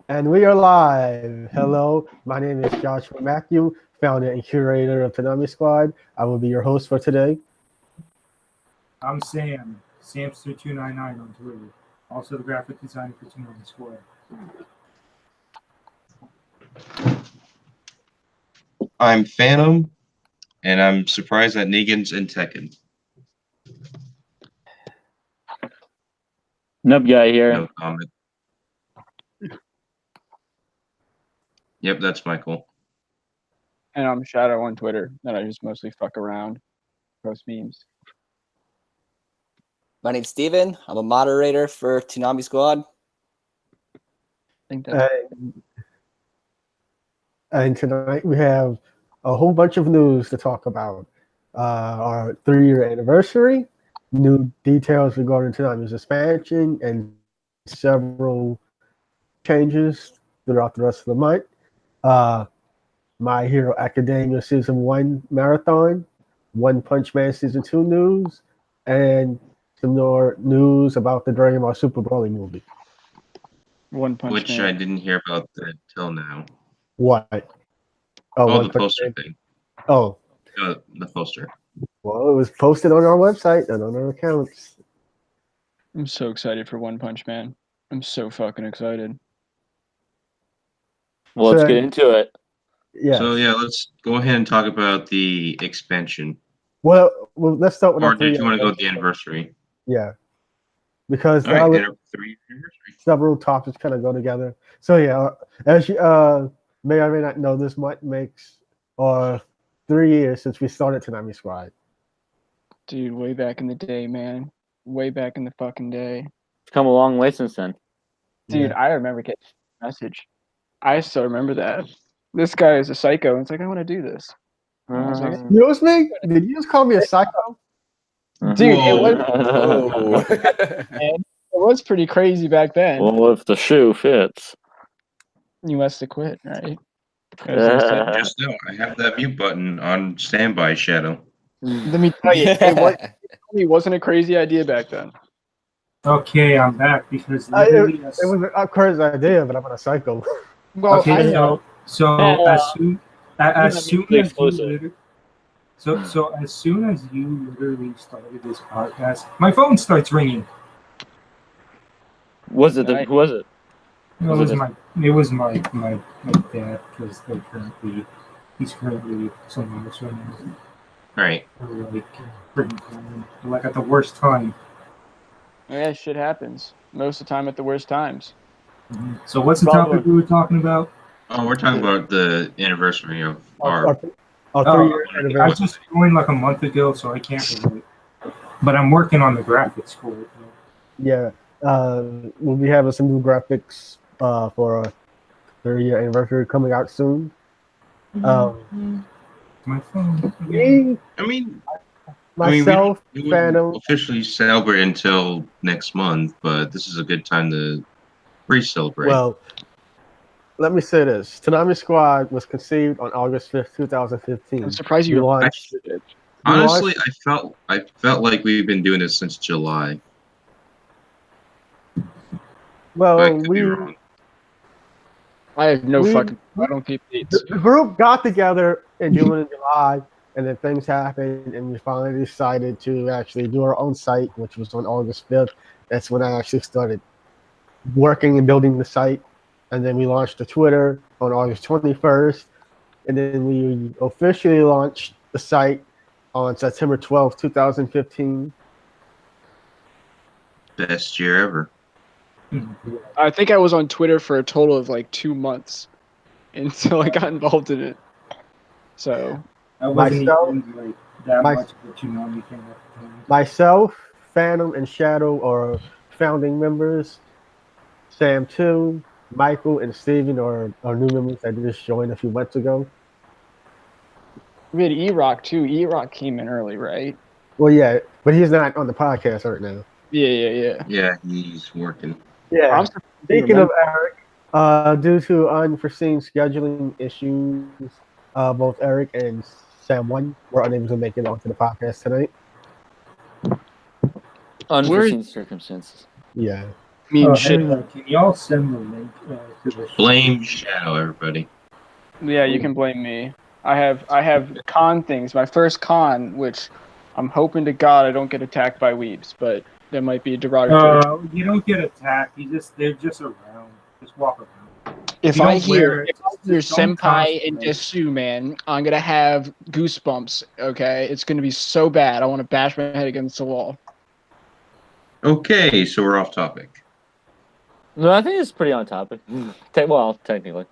And we are live. Hello, my name is Joshua Matthew, founder and curator of Tanami Squad. I will be your host for today. I'm Sam, Samster299 on Twitter. Also the graphic designer for Tanami Squad. I'm Phantom, and I'm surprised that Negan's in Tekken. Nub guy here. No comment. Yep, that's Michael. And I'm Shadow on Twitter, and I just mostly fuck around, post memes. My name's Steven. I'm a moderator for Tanami Squad. I think that's And tonight we have a whole bunch of news to talk about. Our 3-year anniversary, new details regarding Tanami's expansion, and several changes throughout the rest of the month. My Hero Academia Season 1 Marathon, One Punch Man Season 2 news, and some more news about the Dragon Ball Super Broly movie. One Punch Which Man. I didn't hear about till now. What? Oh, One the Punch poster Man? thing. Oh, The poster. well, it was posted on our website and on our accounts. I'm so excited for One Punch Man. I'm so fucking excited. Well, let's So- get into it. Yes. So yeah, let's go ahead and talk about the expansion. Well, let's start with Or our did 3 you want to go with the anniversary? Yeah. Because All now right, with 3-year anniversary. several topics kind of go together. So yeah, as you may or may not know, this month makes 3 years since we started Tanami Squad. Dude, way back in the day, man. Way back in the fucking day. It's come a long way since then. Dude, Yeah. I remember getting a message. I still remember that. This guy is a psycho. And it's like, I want to do this. And I was like, Excuse me? Did you just call me a psycho? dude, it was, Oh. it was pretty crazy back then. Well, if the shoe fits. You must have quit, right? It was insane. Just know I have that mute button on standby, Shadow. Let me tell you, it wasn't a crazy idea back then. Okay, I'm back because It literally was a crazy idea, but I'm not a psycho. Well, I okay, know. so as soon as the you exclusive. literally, so as soon as you literally started this podcast, my phone starts ringing. Who was it? it was my dad because he's currently somewhere else right now. Right. Like at the worst time. Yeah, shit happens. Most of the time at the worst times. So what's the Probably. topic we were talking about? Oh, we're talking about the anniversary of our. Our 3-year I anniversary. just joined like a month ago, so I can't relate. But I'm working on the graphics for it. Yeah. We'll be having some new graphics for our 3-year anniversary coming out soon. My phone. Me, I mean, myself, we wouldn't Phantom. officially celebrate until next month, but this is a good time to pre-celebrate. Well, let me say this. Tanami Squad was conceived on August 5th, 2015. I'm surprised We you launched, Honestly, I felt like we've been doing this since July. I well, could be we wrong. I have no We- fucking. I don't keep dates. the group got together in June and July, and then things happened, and we finally decided to actually do our own site, which was on August 5th. That's when I actually started working and building the site, and then we launched the Twitter on August 21st, and then we officially launched the site on September 12th, 2015. Best year ever. I think I was on Twitter for a total of like 2 months until I got involved in it. So I wasn't Myself- even like that my- much, but you know me came up with it. Myself, Phantom, and Shadow are founding members. Sam too, Michael and Steven are new members that just joined a few months ago. we had E-Rock too. E-Rock came in early, right? Well, yeah, but he's not on the podcast right now. Yeah. Yeah, he's working. Yeah. I'm surprised you Speaking of remember. Eric, due to unforeseen scheduling issues, both Eric and Sam One were unable to make it onto the podcast tonight. Unforeseen circumstances. Yeah. mean Oh, shit. hey, can y'all send the link to the Blame Shadow, everybody. Yeah, you can blame me. I have con things. My first con, which I'm hoping to God I don't get attacked by weebs, but that might be derogatory. You don't get attacked. They're just around. Just walk around. If you I don't hear wear it, just don't senpai and cosplay. Desu, man, I'm gonna have goosebumps. Okay, it's gonna be so bad. I want to bash my head against the wall. Okay, so we're off topic. No, I think it's pretty on topic. Well, technically.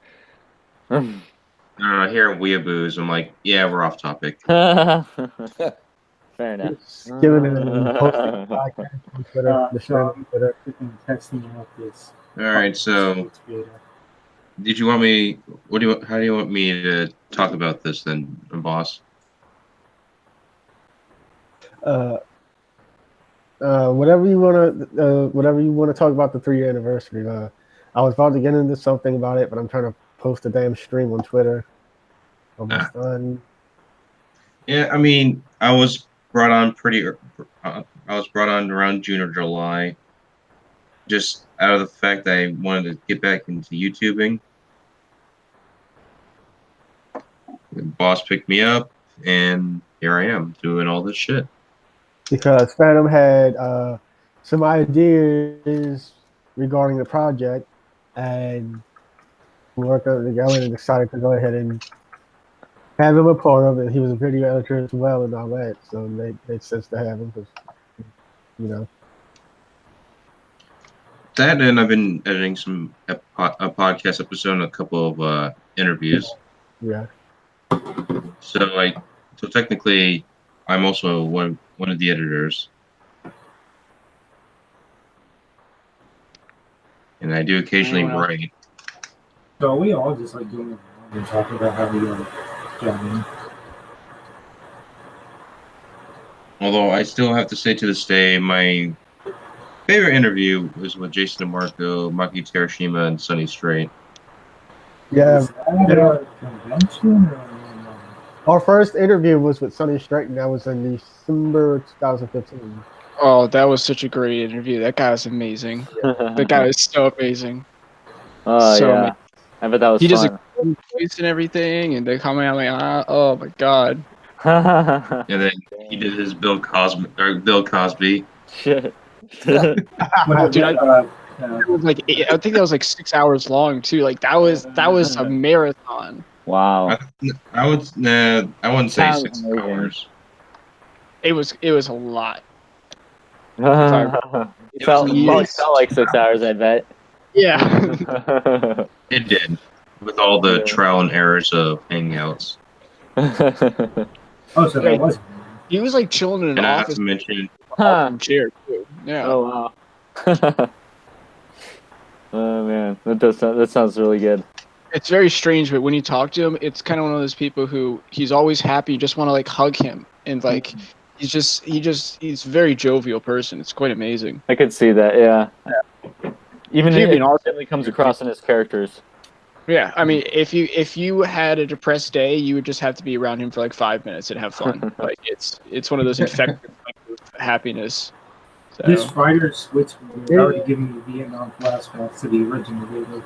Here at Weeaboos, I'm like, yeah, we're off topic. Fair enough. Just giving it a posting podcast on Twitter, the stream on Twitter. Freaking texting out this. All right, so did you want me? How do you want me to talk about this then, boss? Whatever you want to talk about the 3-year anniversary. I was about to get into something about it, but I'm trying to post a damn stream on Twitter. Almost done. Yeah, I mean, I was brought on around June or July, just out of the fact that I wanted to get back into YouTubing. The boss picked me up, and here I am doing all this shit. Because Phantom had some ideas regarding the project, and we worked on it together and decided to go ahead and have him a part of it. He was a video editor as well and all that, so it made sense to have him because, you know. That, and I've been editing a podcast episode and a couple of interviews. Yeah. So technically, I'm also one of the editors, and I do occasionally write. So are we all just like going around and talking about how we like jamming? Although I still have to say to this day, my favorite interview was with Jason DeMarco, Maki Terashima, and Sonny Strait. Yeah. Is that a convention or? Our first interview was with Sonny Strait, and that was in December 2015. Oh, that was such a great interview. That guy was amazing. That guy is so amazing. Oh, So yeah. amazing. I bet that was He does fun. a voice and everything, and they comment on like, oh my god. And then he did his Bill Cosby. Shit. Dude, It was like I think that was like 6 hours long too. Like that was a marathon. Wow. I wouldn't say Sounds 6 amazing. hours. It was a lot. It felt like 6 hours, I bet. Yeah. It did, with all the trial and errors of Hangouts. Oh, so that was. He was like chilling in an And I have office to mention, chair too. Yeah. Oh, wow. Oh, man. That sounds really good. It's very strange, but when you talk to him, it's kind of one of those people who he's always happy. You just want to like hug him, and like he's a very jovial person. It's quite amazing. I could see that, yeah. Even He'd if be it an awesome- definitely comes across in his characters. Yeah, I mean, if you had a depressed day, you would just have to be around him for like 5 minutes and have fun. Like it's one of those infected type of happiness. So. This fighter switch was already giving me Vietnam flashbacks to the original video.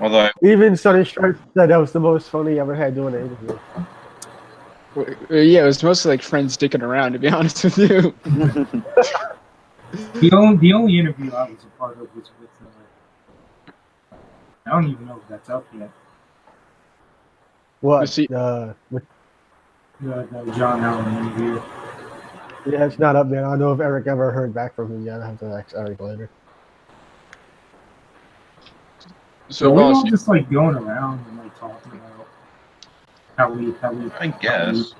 although Even Sonny Strait said that was the most fun he ever had doing an interview. Yeah, it was mostly like friends dicking around, to be honest with you. The only interview I was a part of was with. I don't even know if that's up yet. What? Was he- With, The John Allen interview. yeah, it's not up there. I don't know if Eric ever heard back from him yet. I have to ask Eric later. So we're all just like going around and like talking about how we. I guess.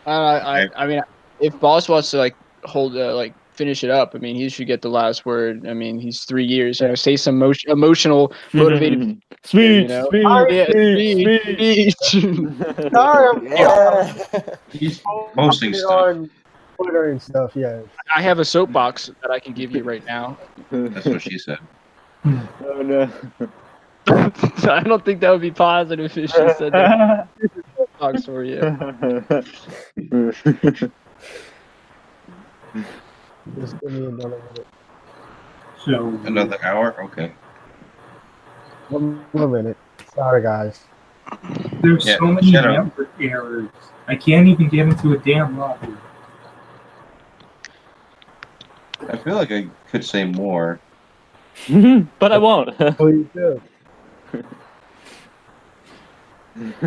I mean, if Boss wants to like finish it up, I mean, he should get the last word. I mean, he's 3 years. You know, say some emotional, motivated. Speech, You know? speech. Sorry, Yeah. He's posting it stuff. on Twitter and stuff. Yeah. I have a soapbox that I can give you right now. That's what she said. Oh, no. I don't think that would be positive if she said that. Soapbox for you. Just give me another minute. So Another hour? Okay. One more minute. Sorry, guys. there's Yeah, so many shut up. network errors. I can't even get into a damn lobby. I feel like I could say more. But I won't. Please do.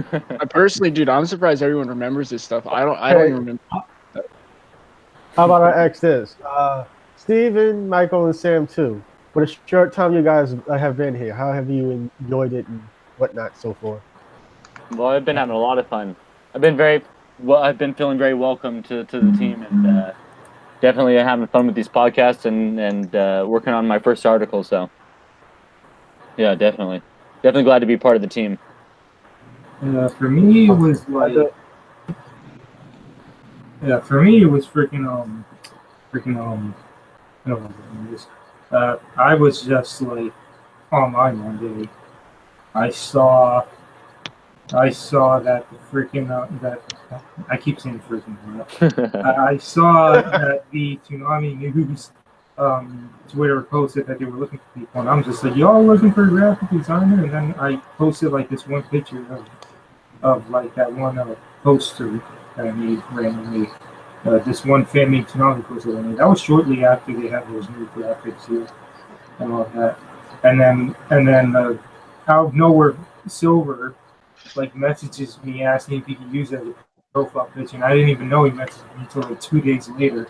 I personally, dude, I'm surprised everyone remembers this stuff. I don't even remember. How about I ask this? Steven, Michael, and Sam too. For the short time you guys have been here, how have you enjoyed it and whatnot so far? Well, I've been having a lot of fun. I've been feeling very welcome to the team, and definitely having fun with these podcasts and working on my first article. So, yeah, definitely glad to be part of the team. For me, it was like, for me, it was freaking I don't know what it is. I was just like online one day. I saw that the freaking that I keep saying freaking. I saw that the Toonami News Twitter posted that they were looking for people, and I'm just like, y'all looking for a graphic designer? And then I posted like this one picture of like that one poster that I made randomly. This one fan made Toonami poster that I made. That was shortly after they had those new graphics here and all that. And then out of nowhere, Silver like messages me asking if he could use it as a profile picture, and I didn't even know he messaged me until like 2 days later.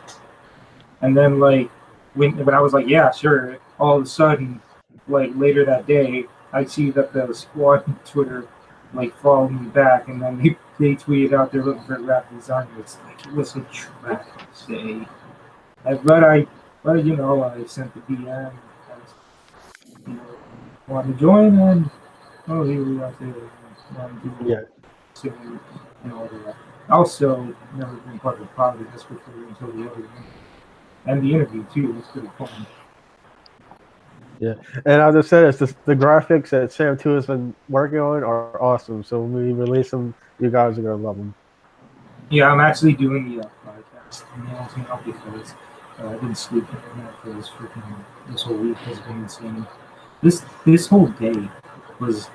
And then like when I was like, yeah, sure, all of a sudden, like later that day, I see that the squad on Twitter like followed me back, and then they tweeted out they're looking for a graphic designer. It's like it was a trash day. But you know, I sent the DM. You know, want to join, and oh, here we are there. Yeah. And all that. Also, never been part of the project. That's before until the other one. And the interview too. It's pretty fun. And as I said, it's the graphics that Sam 2 has been working on are awesome. So when we release them, you guys are gonna love them. Yeah, I'm actually doing the podcast now because I didn't sleep in that for this whole week has been insane. This whole day was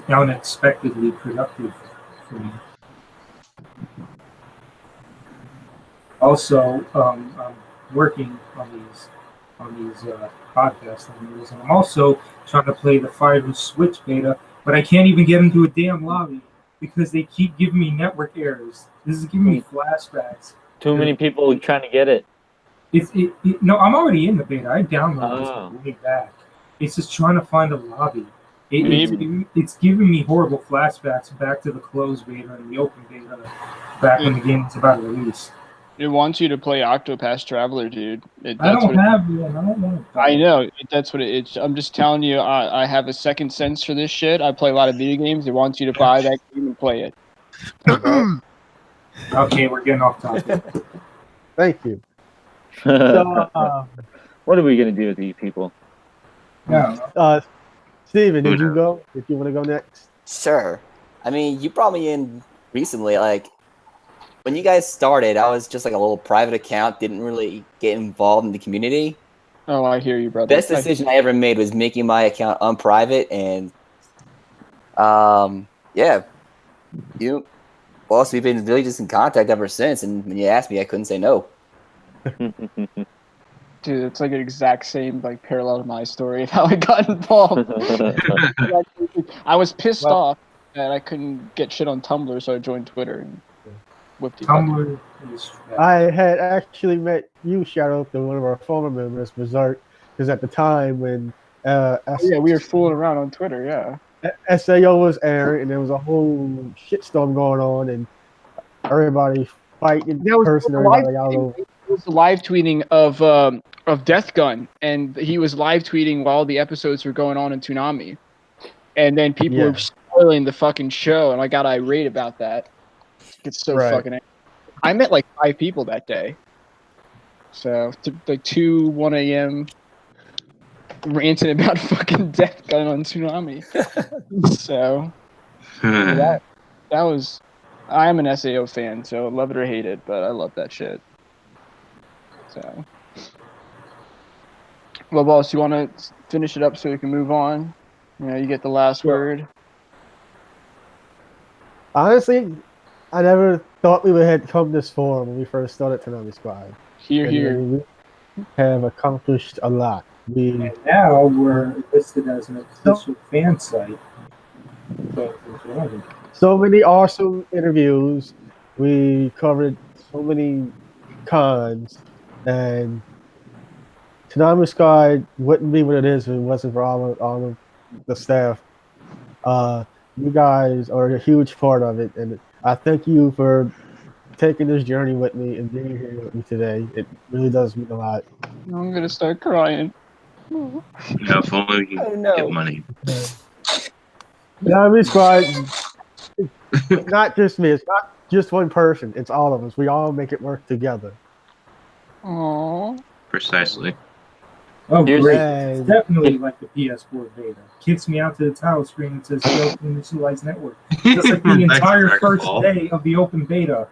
unexpectedly productive for me. Also, I'm working on these podcast ideas, and I'm also trying to play the Fire Switch beta, but I can't even get into a damn lobby because they keep giving me network errors. This is giving me flashbacks. Too many people trying to get it. No, I'm already in the beta. I downloaded this way back. It's just trying to find a lobby. It's giving me horrible flashbacks back to the closed beta and the open beta back when the game was about to release. It wants you to play Octopath Traveler, dude. I don't want to. I know. That's what it's. I'm just telling you, I have a second sense for this shit. I play a lot of video games. It wants you to buy that game and play it. Okay, we're getting off topic. Thank you. What are we gonna do with these people? Yeah. Steven, did you go? If you want to go next. Sure. I mean, you brought me in recently. Like, when you guys started, I was just like a little private account, didn't really get involved in the community. Oh, I hear you, brother. Best decision I ever made was making my account unprivate, and yeah, boss, we've been really just in contact ever since. And when you asked me, I couldn't say no. Dude, it's like an exact same like parallel to my story of how I got involved. I was pissed off that I couldn't get shit on Tumblr, so I joined Twitter and whipped it. Tumblr is. I had actually met you, shout out to one of our former members, Berserk, because at the time when we were fooling around on Twitter, yeah. SAO was airing and there was a whole shitstorm going on and everybody fighting cursing everybody all over. It was live tweeting of Death Gun, and he was live tweeting while the episodes were going on in Toonami, and then people were spoiling the fucking show, and I got irate about that. It's so fucking angry. I met like 5 people that day, so like 1 a.m. ranting about fucking Death Gun on Toonami. So that was. I'm an SAO fan, so love it or hate it, but I love that shit. So, well, boss, you want to finish it up so we can move on? You know, you get the last word. Honestly, I never thought we would have come this far when we first started Konami Squad. Here, And here. we have accomplished a lot. We And now we're listed as an official fan site. So, so many awesome interviews. We covered so many cons, and Konami Squad wouldn't be what it is if it wasn't for all of the staff. You guys are a huge part of it, and I thank you for taking this journey with me and being here with me today. It really does mean a lot. I'm gonna start crying. Yeah, if only we Oh, could no. get money. Konami Squad, it's not just me. It's not just one person. It's all of us. We all make it work together. Aww. Precisely. oh, Here's- great. And It's definitely like the PS4 beta. Kicks me out to the title screen and says, "Go initialize network." Just like the Nice entire Dragon first Ball. day of the open beta.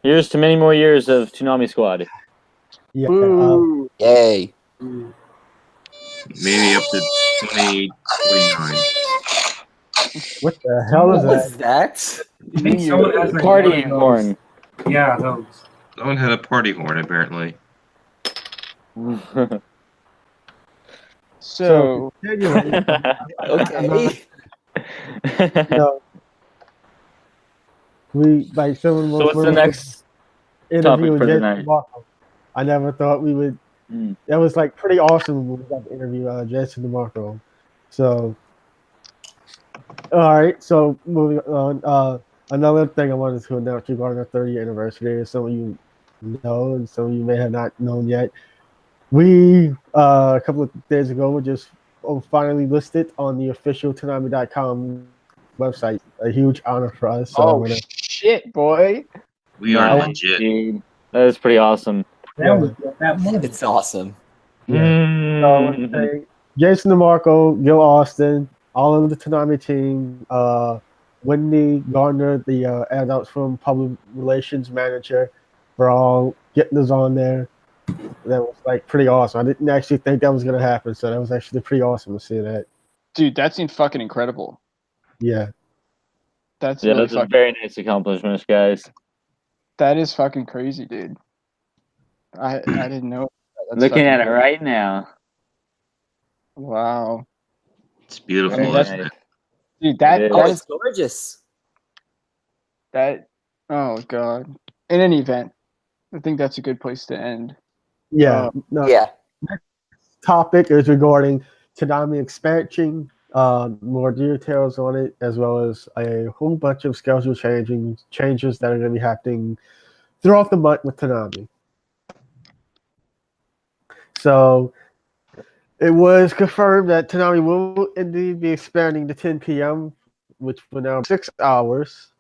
Here's to many more years of Toonami Squad. yeah, Boo. Yay. Maybe up to 2049. what the hell is What was that? that? I think someone has like Party one of those- horn. Yeah, those. Someone had a party horn, apparently. So, Anyway, Okay. no, we like someone So what's the next interview topic for with the Jason night? DeMarco. I never thought we would. Mm. That was like pretty awesome when we got to interview Jason DeMarco. So, all right. So moving on. Another thing I wanted to announce regarding our 30th anniversary, as some of you know, and some of you may have not known yet. We a couple of days ago were just finally listed on the official Toonami.com website. A huge honor for us. So I oh wanna- shit, boy. We are Nice, legit. dude. That is pretty awesome. Now we get that money. It's awesome. Yeah. So I want to thank Jason DeMarco, Gil Austin, all of the Toonami team, Wendy Gardner, the adults from public relations manager, for all getting us on there. That was like pretty awesome. I didn't actually think that was gonna happen, so that was actually pretty awesome to see that. Dude, that seemed fucking incredible. Yeah, That's Yeah, really that's a fucking, very nice accomplishment, guys. that is fucking crazy, dude. I didn't know. That's Looking fucking at it cool. right now. Wow. It's beautiful, Very isn't nice. it? Dude, that, It Oh, that it's is gorgeous. that. Oh god. In any event, I think that's a good place to end. yeah. No, Yeah. topic is regarding Toonami expansion. More details on it, as well as a whole bunch of schedule changes that are going to be happening throughout the month with Toonami. So it was confirmed that Toonami will indeed be expanding to 10 p.m., which will now be 6 hours,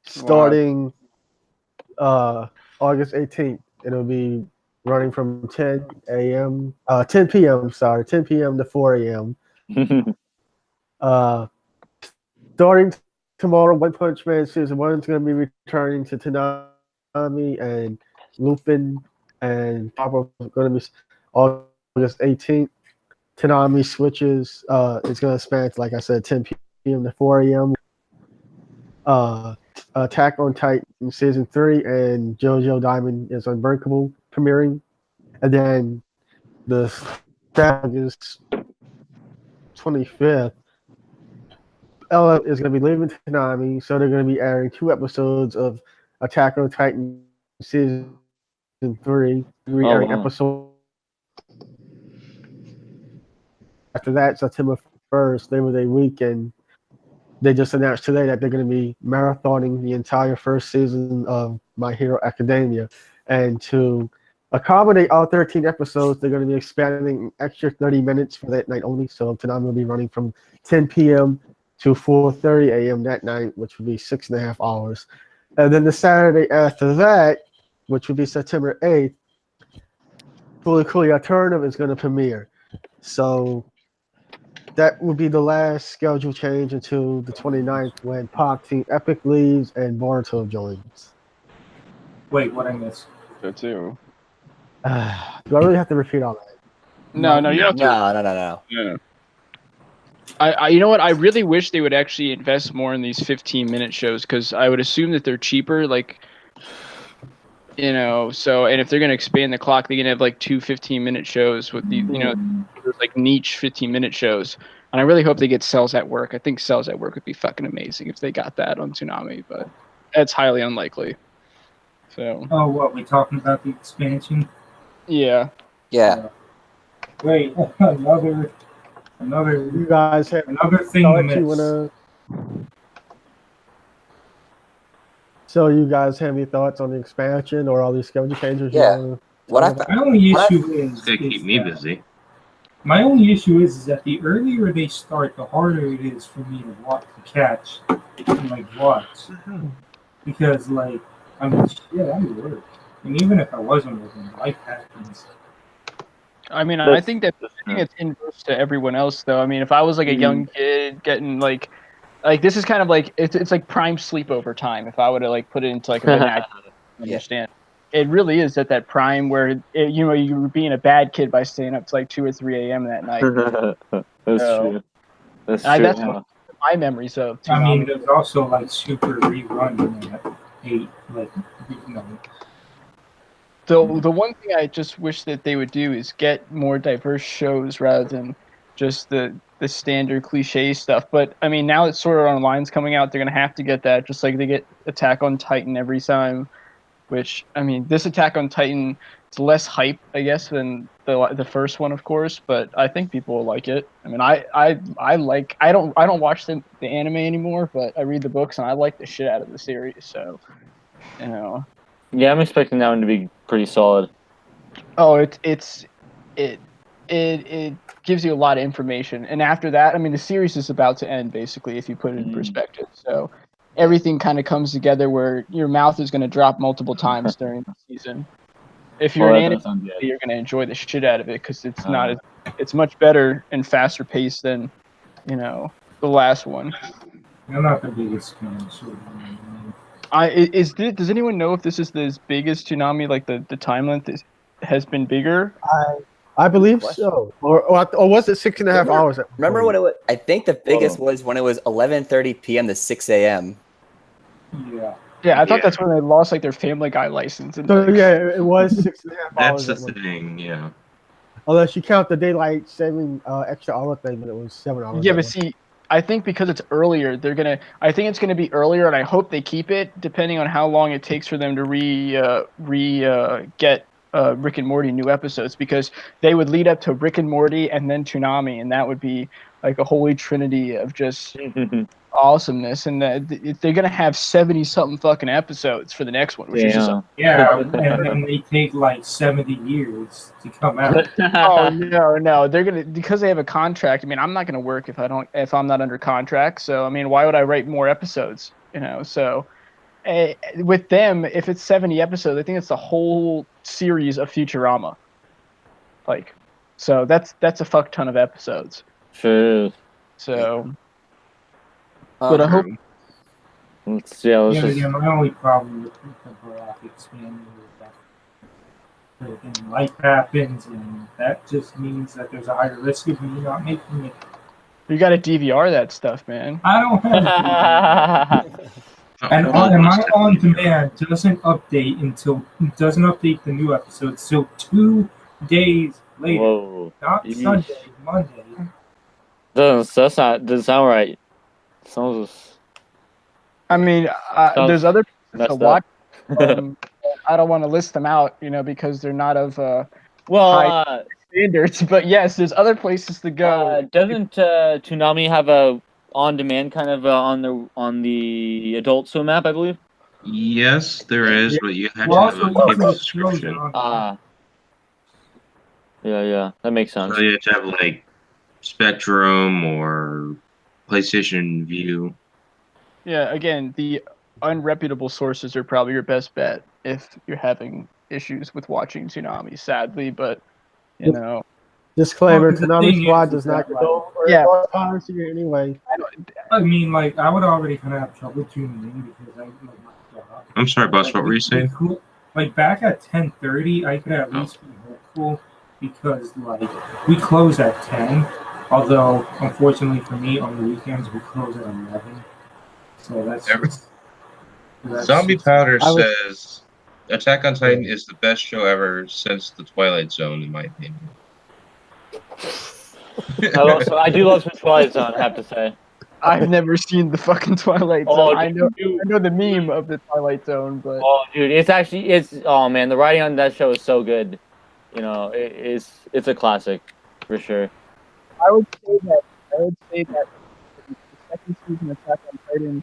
starting August 18th. It'll be running from 10 p.m. Sorry, 10 p.m. to 4 a.m. Starting tomorrow, One Punch Man Season 1 is going to be returning to Toonami, and Lupin and Papa are going to be August 18th. Toonami switches. It's going to span, like I said, 10 p.m. to 4 a.m. Attack on Titan Season 3 and JoJo Diamond is Unbreakable premiering. And then the August 25th, Ella is going to be leaving Toonami, so they're going to be airing 2 episodes of Attack on Titan Season 3, re-airing wow. episode. After that, September 1st, Labor Day weekend, they just announced today that they're going to be marathoning the entire first season of My Hero Academia. And to accommodate all 13 episodes, they're going to be expanding an extra 30 minutes for that night only. So Toonami will be running from 10 p.m. to 4:30 a.m. that night, which would be 6.5 hours. And then the Saturday after that, which would be September 8th, Fully Cooley Alternative is going to premiere. So that will be the last schedule change until the 29th when Pop Team Epic leaves and Boruto joins. Wait, what I missed? So too. Do I really have to repeat all that? No, you don't have to. No. Yeah. I you know what? I really wish they would actually invest more in these 15-minute shows because I would assume that they're cheaper. Like, so and if they're gonna expand the clock, they're gonna have like 2 15-minute shows with the like niche 15-minute shows. And I really hope they get Cells at Work. I think Cells at Work would be fucking amazing if they got that on Toonami, but that's highly unlikely. So. Oh, what, we talking about the expansion? Yeah. Yeah. Wait, another You guys have another thing to thoughts miss. you wanna? So you guys have any thoughts on the expansion or all these schedule changes? Yeah. You What I wanna- th- My only issue It's gonna keep me busy. My only issue is that the earlier they start, the harder it is for me to catch and watch. Because I mean, shit, I'm work. And even if I wasn't working, life happens. I mean, I think it's inverse to everyone else, though. I mean, if I was like a young kid getting like this is kind of like it's like prime sleepover time. If I were to like put it into like a vernacular, understand, it really is at that prime where you were being a bad kid by staying up to like 2 or 3 a.m. that night. That's true. That's true. That's what my memories of. I mean, there's also super reruns at 8, The one thing I just wish that they would do is get more diverse shows rather than just the standard cliche stuff. But I mean, now that Sword Art Online's coming out, they're gonna have to get that, just like they get Attack on Titan every time. Which I mean, this Attack on Titan is less hype, I guess, than the first one, of course. But I think people will like it. I mean, I don't watch the anime anymore, but I read the books and I like the shit out of the series. So, Yeah, I'm expecting that one to be pretty solid. Oh, it gives you a lot of information, and after that, I mean, the series is about to end basically if you put it in perspective. So everything kind of comes together where your mouth is going to drop multiple times during the season. If you're an anime, you're going to enjoy the shit out of it because it's it's much better and faster paced than the last one. I'm not the biggest fan of Sword Art Online. Does anyone know if this is as big as Toonami? Like the time length has been bigger? I believe so. Or was it 6.5 hours? Remember when it was? I think the biggest was when it was 11:30 p.m. to 6 a.m. Yeah. Yeah, I thought that's when they lost their Family Guy license. And, So yeah, it was 6.5 hours. That's the thing, yeah. Unless you count the daylight saving extra hour thing, but it was 7 hours. Yeah, but see, I think because it's earlier, I think it's gonna be earlier, and I hope they keep it, depending on how long it takes for them to get Rick and Morty new episodes, because they would lead up to Rick and Morty and then Toonami, and that would be like a holy trinity of just awesomeness. And they're gonna have 70-something fucking episodes for the next one, which is just and then they take 70 years to come out. oh no, they're gonna, because they have a contract. I mean, I'm not gonna work if I'm not under contract. So I mean, why would I write more episodes? So. With them, if it's 70 episodes, I think it's the whole series of Futurama. So that's a fuck ton of episodes. Sure. So, but I hope. Let's see. My only problem with the Barack expanding is that life happens, and that just means that there's a higher risk of me not making it. You got to DVR that stuff, man. I don't have. And my on demand doesn't update the new episode till 2 days later. Whoa. Not Sunday, Monday. Doesn't sound right. Sounds. I mean, there's other places to watch. I don't want to list them out, because they're not of high standards. But yes, there's other places to go. Doesn't Toonami have a on-demand kind of on the Adult Swim app, I believe? Yes, there is, but you have to have a cable subscription. Yeah, that makes sense. So you have to have Spectrum or PlayStation View. Yeah, again, the unreputable sources are probably your best bet if you're having issues with watching Toonami, sadly, but Disclaimer: Toonami Squad does not go for piracy anyway. I mean, I would already kind of have trouble tuning in because I'm sorry, boss. What were you saying? Back at 10:30, I could at least be helpful because like we close at 10. Although unfortunately for me on the weekends we close at 11. So that's Zombie Powder I was- says Attack on Titan is the best show ever since The Twilight Zone, in my opinion. I do love some Twilight Zone, I have to say. I've never seen the fucking Twilight Zone. Oh, I know dude. the meme of the Twilight Zone, but Oh, dude, oh man, the writing on that show is so good. You know, it's a classic for sure. I would say that the second season of Attack on Titan,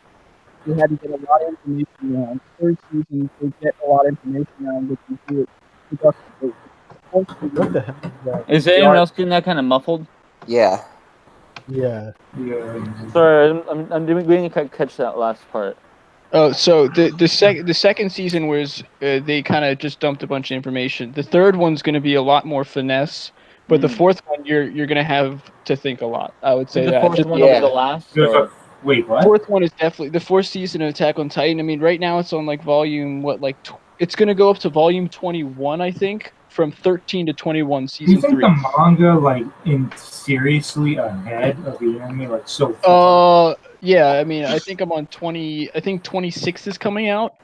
we had to get a lot of information on. Third season, we get a lot of information on, which we do productively. What the hell is that? Is anyone else getting that kind of muffled? Yeah. Yeah. Sorry, I'm doing. We didn't catch that last part. Oh, so the second season was they kind of just dumped a bunch of information. The third one's going to be a lot more finesse, but the fourth one you're going to have to think a lot. I would say The that. fourth one yeah. will be the last. Wait, what? Fourth one is definitely the fourth season of Attack on Titan. I mean, right now it's on like volume it's going to go up to volume 21, I think, from 13 to 21 Do you season think 3. the manga like in seriously ahead of the anime like so far? Yeah, I mean, I think I'm on 20. I think 26 is coming out.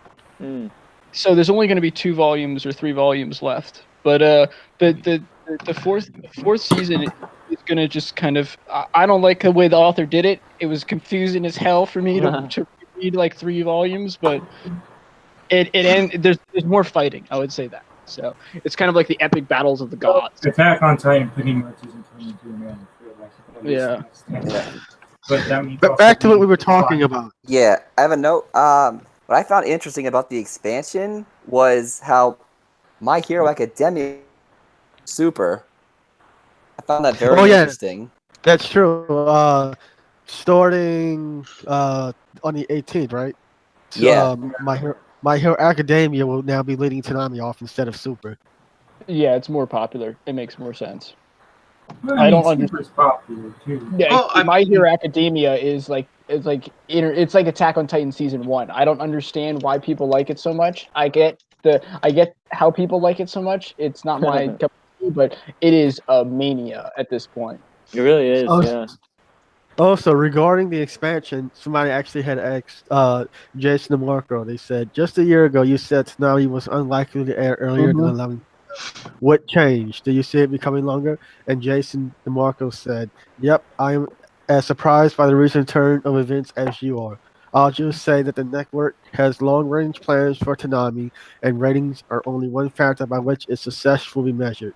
Mm. So there's only going to be 2 volumes or 3 volumes left. But the fourth season is going to just kind of. I don't like the way the author did it. It was confusing as hell for me to read like 3 volumes, but there's more fighting. I would say that. So it's kind of like the epic battles of the gods. Attack on Titan pretty much isn't turning into an anime for like at least Yeah. the next 10 years. But that means But also back to what we were being talking fine. about. Yeah, I have a note. What I found interesting about the expansion was how My Hero Academia Super. I found that very Oh, yeah. interesting. That's true. Starting on the 18th, right? So, Yeah. My Hero Academia will now be leading Tanami off instead of Super. Yeah, it's more popular. It makes more sense. Well, I don't Super's popular too. Yeah, Well, My Hero Academia is like it's like Attack on Titan season 1. I don't understand why people like it so much. I get how people like it so much. It's not my cup of tea, but it is a mania at this point. It really is. Oh, Yeah. Also, regarding the expansion, somebody actually had asked Jason DeMarco. They said, just a year ago, you said Tsunami was unlikely to air earlier than 11. What changed? Do you see it becoming longer? And Jason DeMarco said, yep, I am as surprised by the recent turn of events as you are. I'll just say that the network has long-range plans for Tsunami, and ratings are only one factor by which its success will be measured.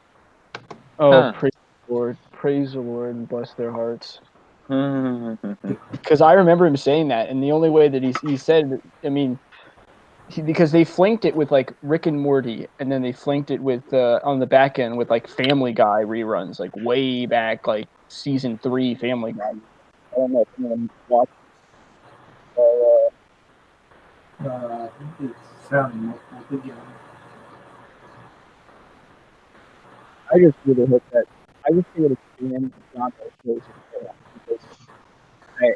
Oh, Huh. praise the Lord, and bless their hearts. Because I remember him saying that, and the only way that he said, I mean, because they flanked it with like Rick and Morty, and then they flanked it with on the back end with like Family Guy reruns, like way back, like season 3 Family Guy. I don't know if anyone watched. It's sounding multiple again. I just really hope that I just think it expand John shows because I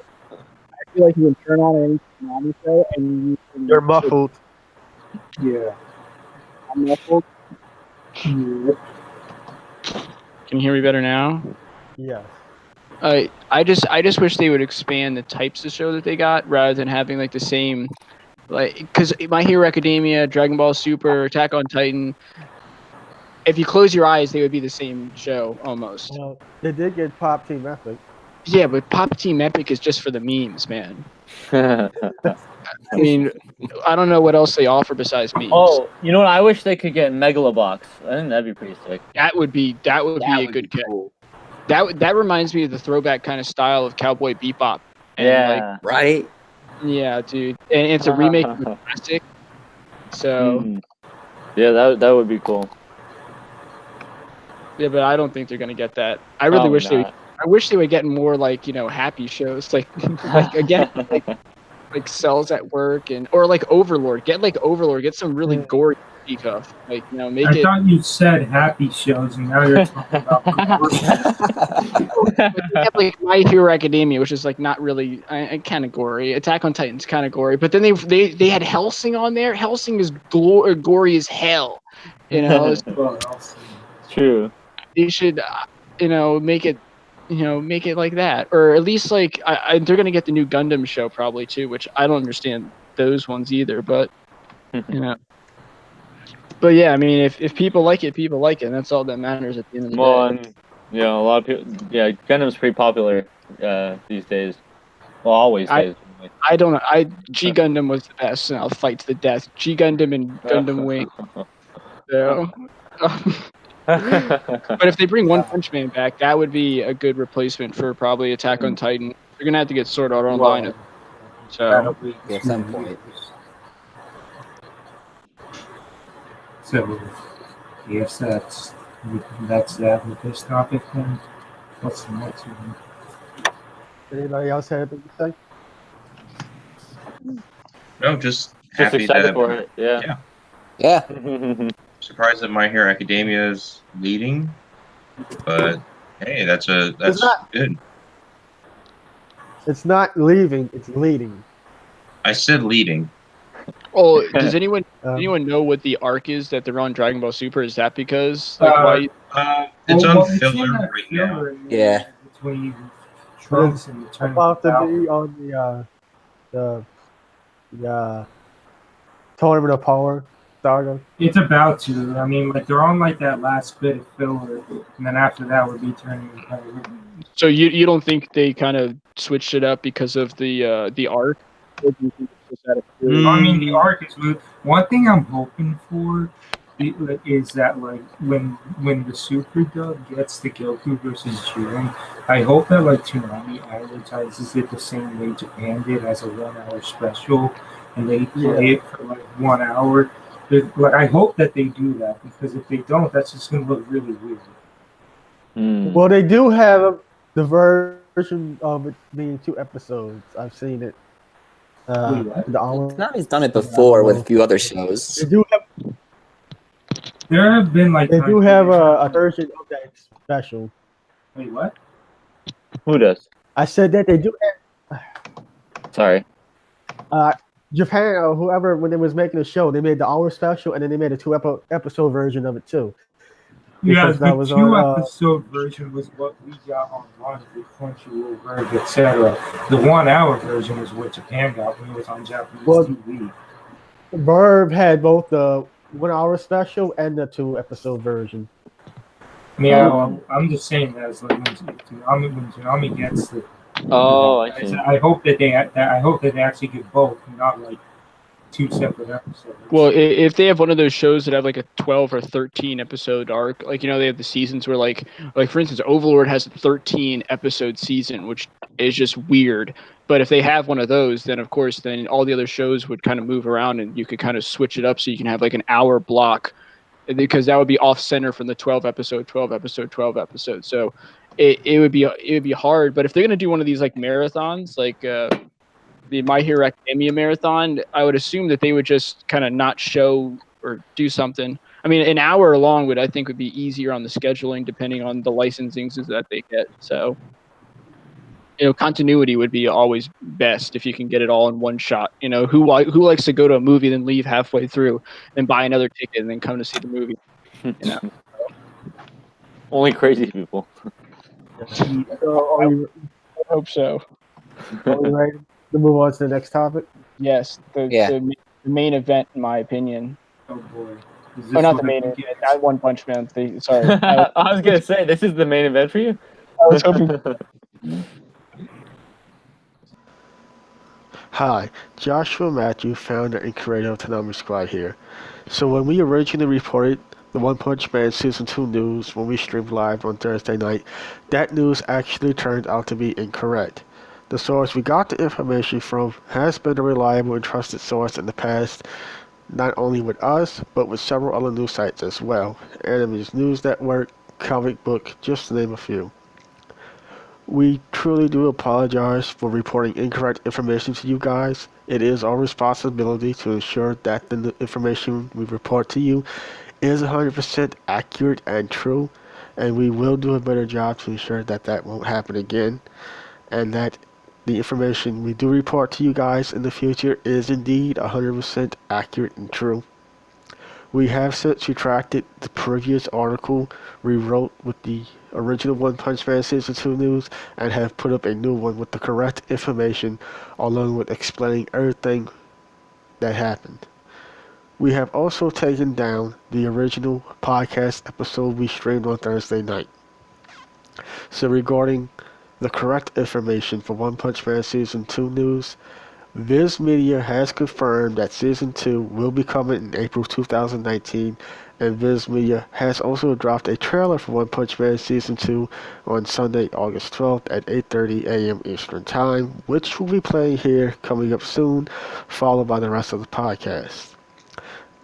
feel like you can turn on any Tsunami show and you can. You're muffled. Yeah. I'm muffled. Yeah. Can you hear me better now? Yes. I just wish they would expand the types of show that they got rather than having like the same, like, because My Hero Academia, Dragon Ball Super, Attack on Titan. If you close your eyes, they would be the same show almost. Well, they did get Pop Team Epic. Yeah, but Pop Team Epic is just for the memes, man. I mean, I don't know what else they offer besides memes. Oh, you know what? I wish they could get Megalobox. I think that'd be pretty sick. That would be a good catch. Cool. That reminds me of the throwback kind of style of Cowboy Bebop. And Yeah. Right? yeah, dude. And it's a remake of the classic. So Mm. Yeah, that would be cool. yeah, but I don't think they're gonna get that. I really wish they would. I wish they would get more like happy shows like again like Cells at Work or like Overlord. Get like Overlord. Get some really gory stuff. Like make I it. thought you said happy shows, and now you're talking about. But they have, like My Hero Academia, which is like not really kind of gory. Attack on Titan's kind of gory, but then they had Hellsing on there. Hellsing is gory as hell. It's- True. They should, make it, make it like that, or at least like they're gonna get the new Gundam show probably too, which I don't understand those ones either, but you know. But yeah, I mean, if people like it, and that's all that matters at the end of the Well, day. and a lot of people. Yeah, Gundam's pretty popular these days. Well, always days. I don't know. G Gundam was the best, and I'll fight to the death. G Gundam and Gundam Wing. So, but if they bring One Punch Man back, that would be a good replacement for probably Attack on Titan. They're gonna have to get Sword Art Online. That'll So be At some point. So, yes, that's that with this topic. Then, what's the next one? Anybody else have anything to say? No, just Just happy excited that for it. Yeah. Yeah. surprised that My Hero Academia is leading, but hey, that's not- good. It's not leaving, it's leading. I said leading. oh, does anyone know what the arc is that they're on Dragon Ball Super? Is that because why? It's Well, on it's in filler that right now. filler, Yeah. Between Trunks and the About to tournament. be on the Tournament of Power saga. It's about to. I mean, like they're on like that last bit of filler, and then after that would be turning. So you don't think they kind of switched it up because of the arc? Or do you think it's just out of curiosity? I mean, the arc is moved. One thing I'm hoping for is that like when the Super Dub gets the Goku versus Jiren, I hope that like Toonami advertises it the same way Japan did as a 1 hour special, and they play it for like 1 hour. Like I hope that they do that, because if they don't, that's just gonna look really weird. Well, they do have the version of it being 2 episodes. I've seen it. The hour. Konami's done it before with a few other shows. They do have. There have been like They do have a version of that special. Wait, what? Who does? I said that they do Sorry. have Japan or whoever, when they was making the show, they made the hour special and then they made a 2 episode version of it too. Yeah, Because the that was 2 on, episode version was what we got online with Crunchyroll, Verve, etc. The 1 hour version is what Japan got when it was on Japanese TV. Verve had both the 1 hour special and the 2 episode version. Yeah, I'm just saying that as like when Toonami gets the. Oh, I see. I hope that they actually get both, not like 2 separate episodes. Well, if they have one of those shows that have like a 12 or 13 episode arc, like they have the seasons where like for instance, Overlord has a 13 episode season, which is just weird. But if they have one of those, then of course, then all the other shows would kind of move around, and you could kind of switch it up so you can have like an hour block, because that would be off center from the 12 episode. So it would be hard. But if they're gonna do one of these like marathons, like the My Hero Academia marathon, I would assume that they would just kind of not show or do something. I mean, an hour long would be easier on the scheduling, depending on the licensings that they get. So, continuity would be always best if you can get it all in one shot. Who likes to go to a movie, then leave halfway through, then buy another ticket, and then come to see the movie? Only crazy people. So I hope so. are we ready to move on to the next topic? Yes, the main event, in my opinion. Oh boy. Oh, not the main event. Not One Punch Man. Sorry, I was gonna say, this is the main event for you. I was hoping. Hi, Joshua Matthew, founder and creator of Toonami Squad here. So when we originally reported the One Punch Man Season 2 news when we streamed live on Thursday night, that news actually turned out to be incorrect. The source we got the information from has been a reliable and trusted source in the past, not only with us, but with several other news sites as well. Anime's News Network, Comic Book, just to name a few. We truly do apologize for reporting incorrect information to you guys. It is our responsibility to ensure that the information we report to you is 100% accurate and true, and we will do a better job to ensure that that won't happen again, and that the information we do report to you guys in the future is indeed 100% accurate and true. We have since retracted the previous article we wrote with the original One Punch Man Season 2 news and have put up a new one with the correct information along with explaining everything that happened. We have also taken down the original podcast episode we streamed on Thursday night. So regarding the correct information for One Punch Man Season 2 news, Viz Media has confirmed that Season 2 will be coming in April 2019, and Viz Media has also dropped a trailer for One Punch Man Season 2 on Sunday, August 12th at 8:30 a.m. Eastern Time, which will be playing here coming up soon, followed by the rest of the podcast.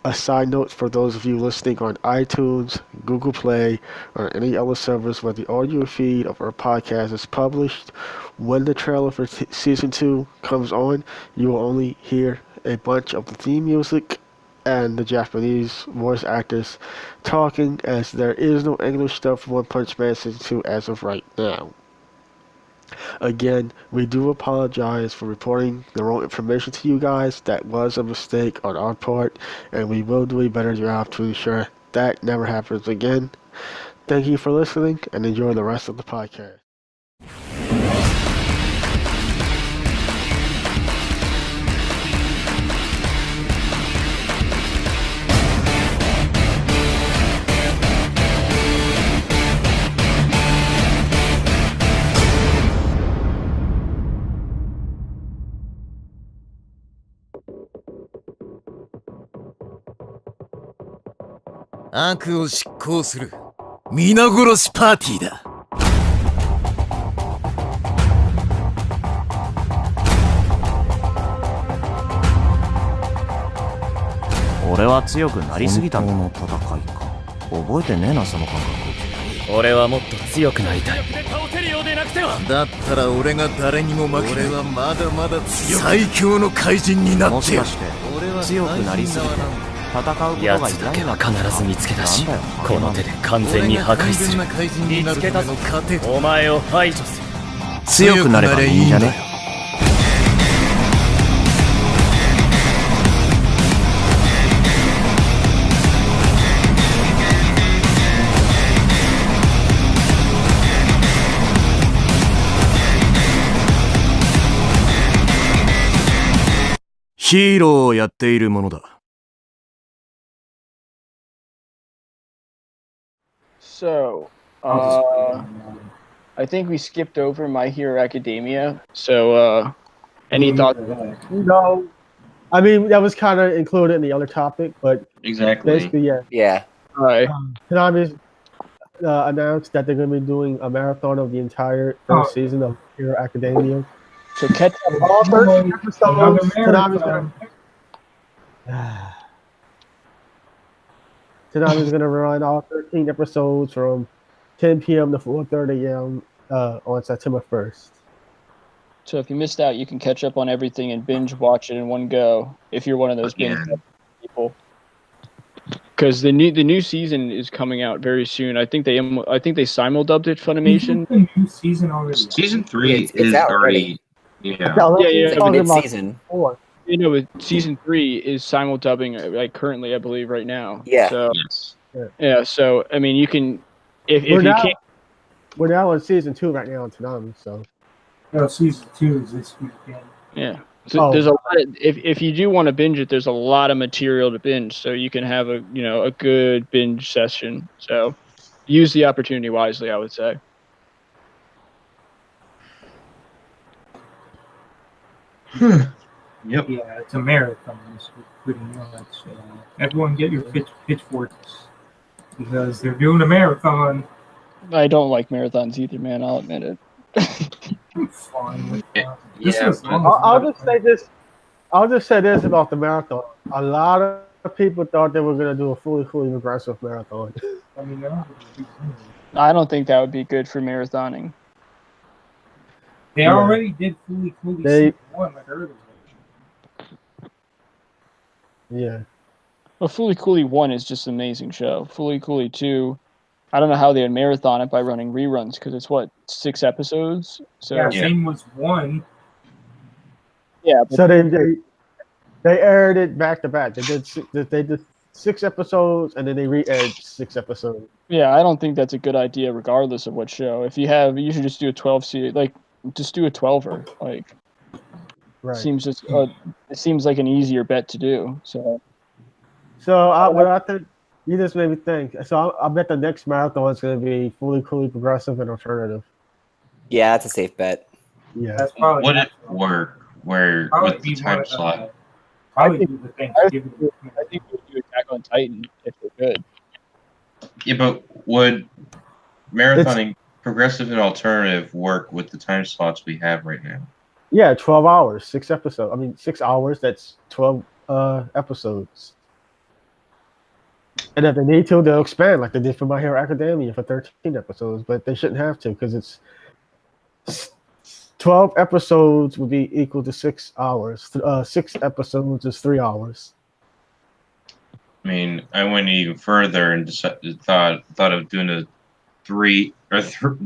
A side note for those of you listening on iTunes, Google Play, or any other servers where the audio feed of our podcast is published, when the trailer for Season 2 comes on, you will only hear a bunch of the theme music and the Japanese voice actors talking, as there is no English stuff for One Punch Man Season 2 as of right now. Again, we do apologize for reporting the wrong information to you guys. That was a mistake on our part, and we will do a better job to ensure that never happens again. Thank you for listening, and enjoy the rest of the podcast. 悪を執行する皆殺しパーティーだ。俺は強くなりすぎたの戦いか。覚えてねえなその感覚。俺はもっと強くなりたい。だったら俺が誰にも負けない。俺はまだまだ強い最強の怪人になって。もしかして強くなりすぎて戦うことが嫌いな奴だけは必ず見つけ出し、この手で完全に破壊する。見つけたぞ。お前を排除する。強くなればいいんじゃね。ヒーローをやっているものだ。So, I think we skipped over My Hero Academia. So, any thoughts? No, I mean that was kind of included in the other topic, but Exactly. basically, yeah. Yeah. All right. Konami announced that they're going to be doing a marathon of the entire first season of Hero Academia. So catch up. All 13 episodes. Another Konami's marathon. going to run all 13 episodes from 10 p.m. to 4:30 a.m. On September 1st. So if you missed out, you can catch up on everything and binge watch it in one go. If you're one of those binge people. Because the new season is coming out very soon. I think they simuldubbed it Funimation. The new season already. Season 3 It's is out already. Yeah. Yeah. It's like mid-season. You know, with season 3 is simuldubbing like currently, I believe, right now. Yeah. So Yes. yeah. So I mean, you can if We're you now- can't. We're now on season 2 right now on Konami, so No, season 2 is this weekend. Yeah. So Oh. there's a lot of, if you do want to binge it, there's a lot of material to binge, so you can have a good binge session. So use the opportunity wisely, I would say. Yep. Yeah, it's a marathon. It's pretty much. Everyone get your pitchforks because they're doing a marathon. I don't like marathons either, man. I'll admit it. I'm fine with Yeah. that. This Yeah. was long I'll enough. just say this. I'll just say this about the marathon. A lot of people thought they were going to do a fully regressive marathon. I mean, that would be cool. I don't think that would be good for marathoning. They Yeah. already did fully They- season 1 like earlier. Yeah. Well, Fooly Cooly 1 is just an amazing show. Fooly Cooly 2, I don't know how they would marathon it by running reruns, because it's, 6 episodes? So Yeah, same was 1. yeah, but So they aired it back to back. They did 6 episodes, and then they re-aired 6 episodes. Yeah, I don't think that's a good idea, regardless of what show. If you have, you should just do a 12 series, like just do a 12er. Like, Right. seems just it seems like an easier bet to do. So What I think, you just made me think. So I bet the next marathon is going to be fully, coolly progressive and alternative. Yeah, that's a safe bet. Yeah. That's probably Would it work where probably with the be time one of slot? Probably do the Thanksgiving. I think we'll do Attack on Titan if we're good. Yeah, but would marathoning progressive and alternative work with the time slots we have right now? Yeah, 12 hours, 6 episodes. I mean, 6 hours, that's 12 episodes. And if they need to, they'll expand like they did for My Hero Academia for 13 episodes, but they shouldn't have to because it's 12 episodes would be equal to 6 hours. 6 episodes is 3 hours. I mean, I went even further and thought of doing a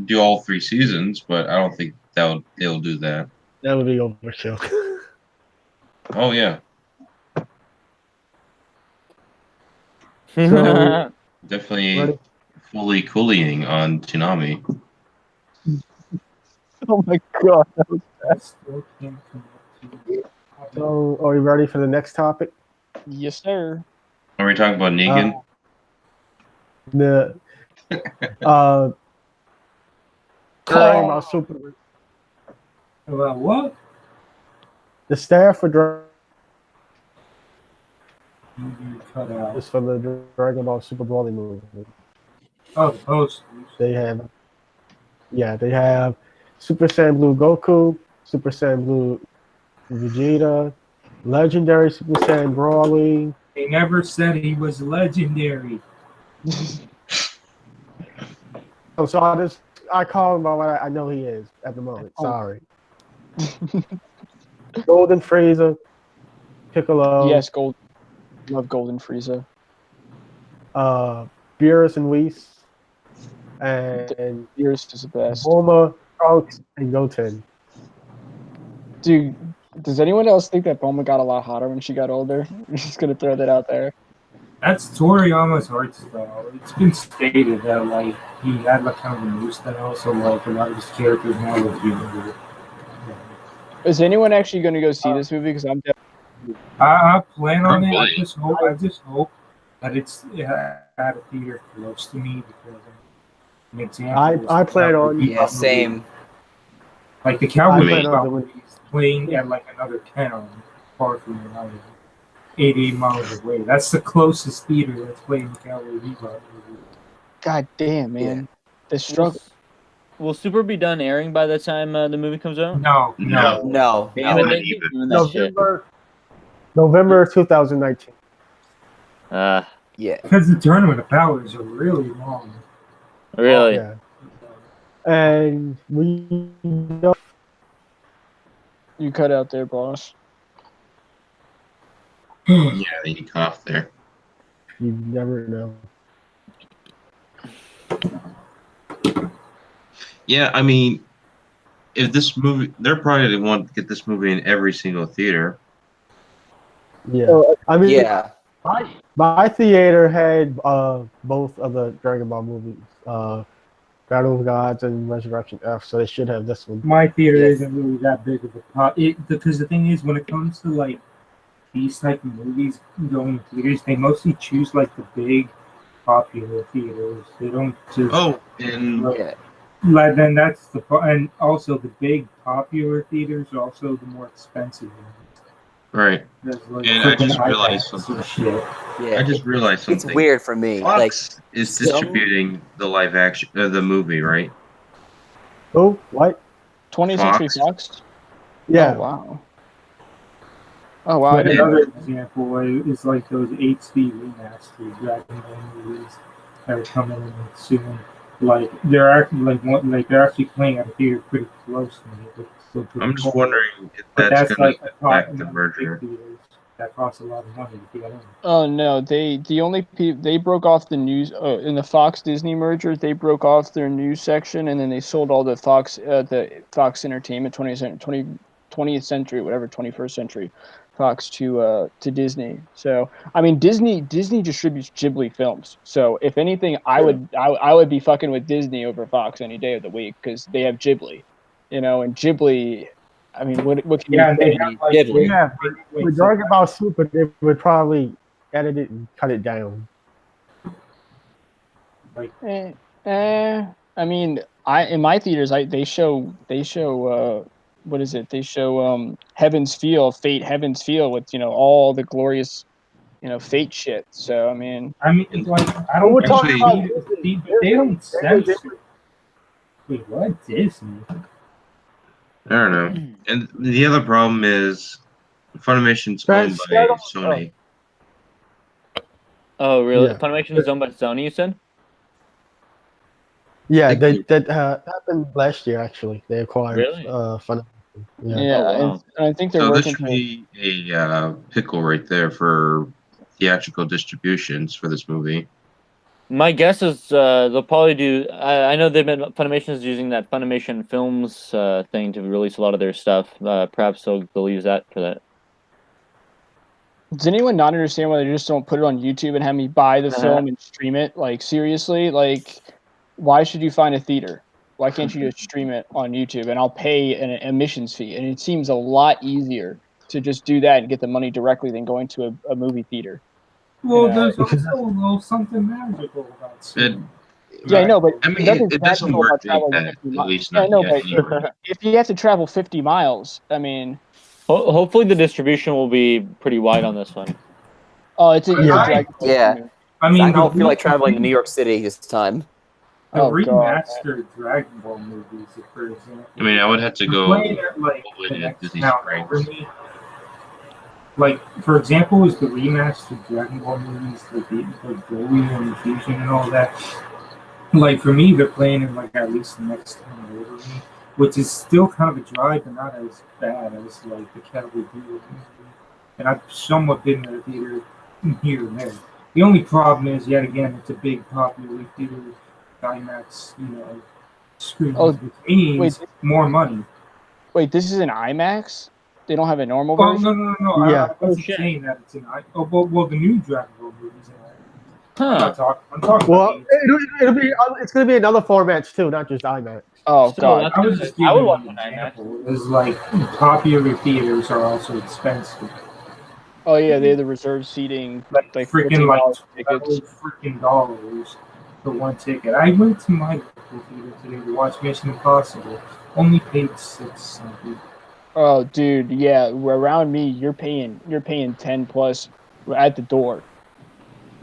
do all 3 seasons, but I don't think they'll do that. That would be overkill. Oh yeah, So, definitely Ready? fully cooling on Toonami. Oh my god. I still can't come up to- so are you ready for the next topic? Yes, sir. Are we talking about Negan? The Dragon Ball Super. Well, what? The staff for You cut out. is for the Dragon Ball Super Broly movie. Oh, the posters. They have Super Saiyan Blue Goku, Super Saiyan Blue Vegeta, Legendary Super Saiyan Broly. They never said he was legendary. Oh, so I call him by what I know he is at the moment. Sorry. Golden Frieza, Piccolo, Yes, Gold. Love Golden Frieza. Beerus and Whis, and Beerus is the best. Bulma, Trunks, and Goten. Dude, does anyone else think that Bulma got a lot hotter when she got older? I'm just gonna throw that out there. That's Toriyama's art style. It's been stated that like he had like kind of a new style, so like a lot of his characters now look younger. Is anyone actually gonna go see this movie? Because I'm definitely. I plan on it. Probably. I just hope that it's at a theater close to me because an example. I plan on- Yeah, same. Like the Cowboy plan on Bebop is playing at like another town, far from United, 88 miles away. That's the closest theater that's playing the Cowboy Bebop movie. God damn, man. The struggle. Will Super be done airing by the time the movie comes out? No. No. Damn it, they keep doing that shit. November 2019. Yeah. Because the Tournament of Powers are really long. Really? Yeah. And we know You cut out there, boss. Yeah, you cut off there. you never know. Yeah, I mean, if this movie, they're probably going to want to get this movie in every single theater. Yeah. I mean, Yeah. my theater had both of the Dragon Ball movies, Battle of Gods and Resurrection F, so they should have this one. My theater Yeah. isn't really that big of a pot. Because the thing is, when it comes to like these type of movies going to theaters, they mostly choose like the big popular theaters. They don't just Oh, and Yeah. like then that's and also the big popular theaters are also the more expensive ones. right. There's, like, And I freaking just realized IMAX and something. shit. Yeah. I just realized something. It's weird for me. Fox Like, is some- distributing the live action, the movie, right? Oh, what? 20th Fox. Century Fox? Yeah. Oh, wow. Oh, wow. I But didn't- another example is like those HD remasters Dragon Ball movies that are coming in soon. Like they're actually they're actually playing at a theater pretty close to me. But still pretty I'm just cool. wondering if But that's going like to a cost affect the in merger. big theaters. That costs a lot of money to get in. Oh no, they broke off the news in the Fox Disney merger. They broke off their news section and then they sold all the Fox Entertainment 20th century, whatever 21st century. Fox to Disney. So I mean, Disney distributes Ghibli films. So if anything, I would be fucking with Disney over Fox any day of the week because they have Ghibli, and Ghibli. I mean, what can Yeah, you they say? have like Ghibli. Yeah, with Dragon Ball Super, they would probably edit it and cut it down. I mean, in my theaters, they show what is it? They show Heaven's Feel, Fate, Heaven's Feel with all the glorious Fate shit. So I mean, like I don't. We're talking Actually- about they don't censor. Wait, what? Disney? I don't know. And the other problem is Funimation's owned by Sony. Oh, really? Yeah. Funimation is owned by Sony, you said? Yeah, Thank that happened last year. Actually, they acquired Really? Funimation. yeah, Oh, wow. and I think they're So this working. should be a pickle right there for theatrical distributions for this movie. My guess is they'll probably do. I know Funimation is using that Funimation Films thing to release a lot of their stuff. Perhaps they'll use that for that. Does anyone not understand why they just don't put it on YouTube and have me buy the film and stream it? Like seriously, like why should you find a theater? Why can't you just stream it on YouTube and I'll pay an admissions fee? And it seems a lot easier to just do that and get the money directly than going to a movie theater. Well, Yeah. there's also a little something magical about it. Yeah, I know, but I mean, nothing's it doesn't magical work about traveling like that, 50 at miles. least Yeah, I not know, yet, but anyway. if you have to travel 50 miles, I mean, Hopefully, the distribution will be pretty wide on this one. oh, it's a Yeah. Dragon Ball Yeah. movie. I mean, I don't the feel like traveling to New York City this time. The Oh, God. remastered Dragon Ball movies, for example. I mean, I would have to go Playing at, like, all the way the to next Disney town Springs. over me. Like, for example, is the remastered Dragon Ball movies, like Broly and the Fusion and all that. Like, for me, they're playing in, like, at least the next town over me, which is still kind of a drive, but not as bad as, like, the Cowboy Bebop movie. And I've somewhat been to the theater here and there. The only problem is, yet again, it's a big popular theater, IMAX, screen, Oh, which means wait. more money. Wait, this is an IMAX? They don't have a normal Oh, version? no. Yeah. I wasn't shit. saying that it's an I. Oh, well, the new Dragon Ball movie's in IMAX. Huh. I'm talking Well, about it's going to be in other formats too, not just IMAX. Oh, So God. I was just I giving would watch an an IMAX. example. It's like popular theaters are also expensive. Oh, yeah, they have the reserved seating, Like freaking like $14 tickets. $12 for one ticket. I went to my local theater today to watch Mission Impossible. Only paid $6. Oh, dude, yeah. Around me, you're paying 10 plus at the door.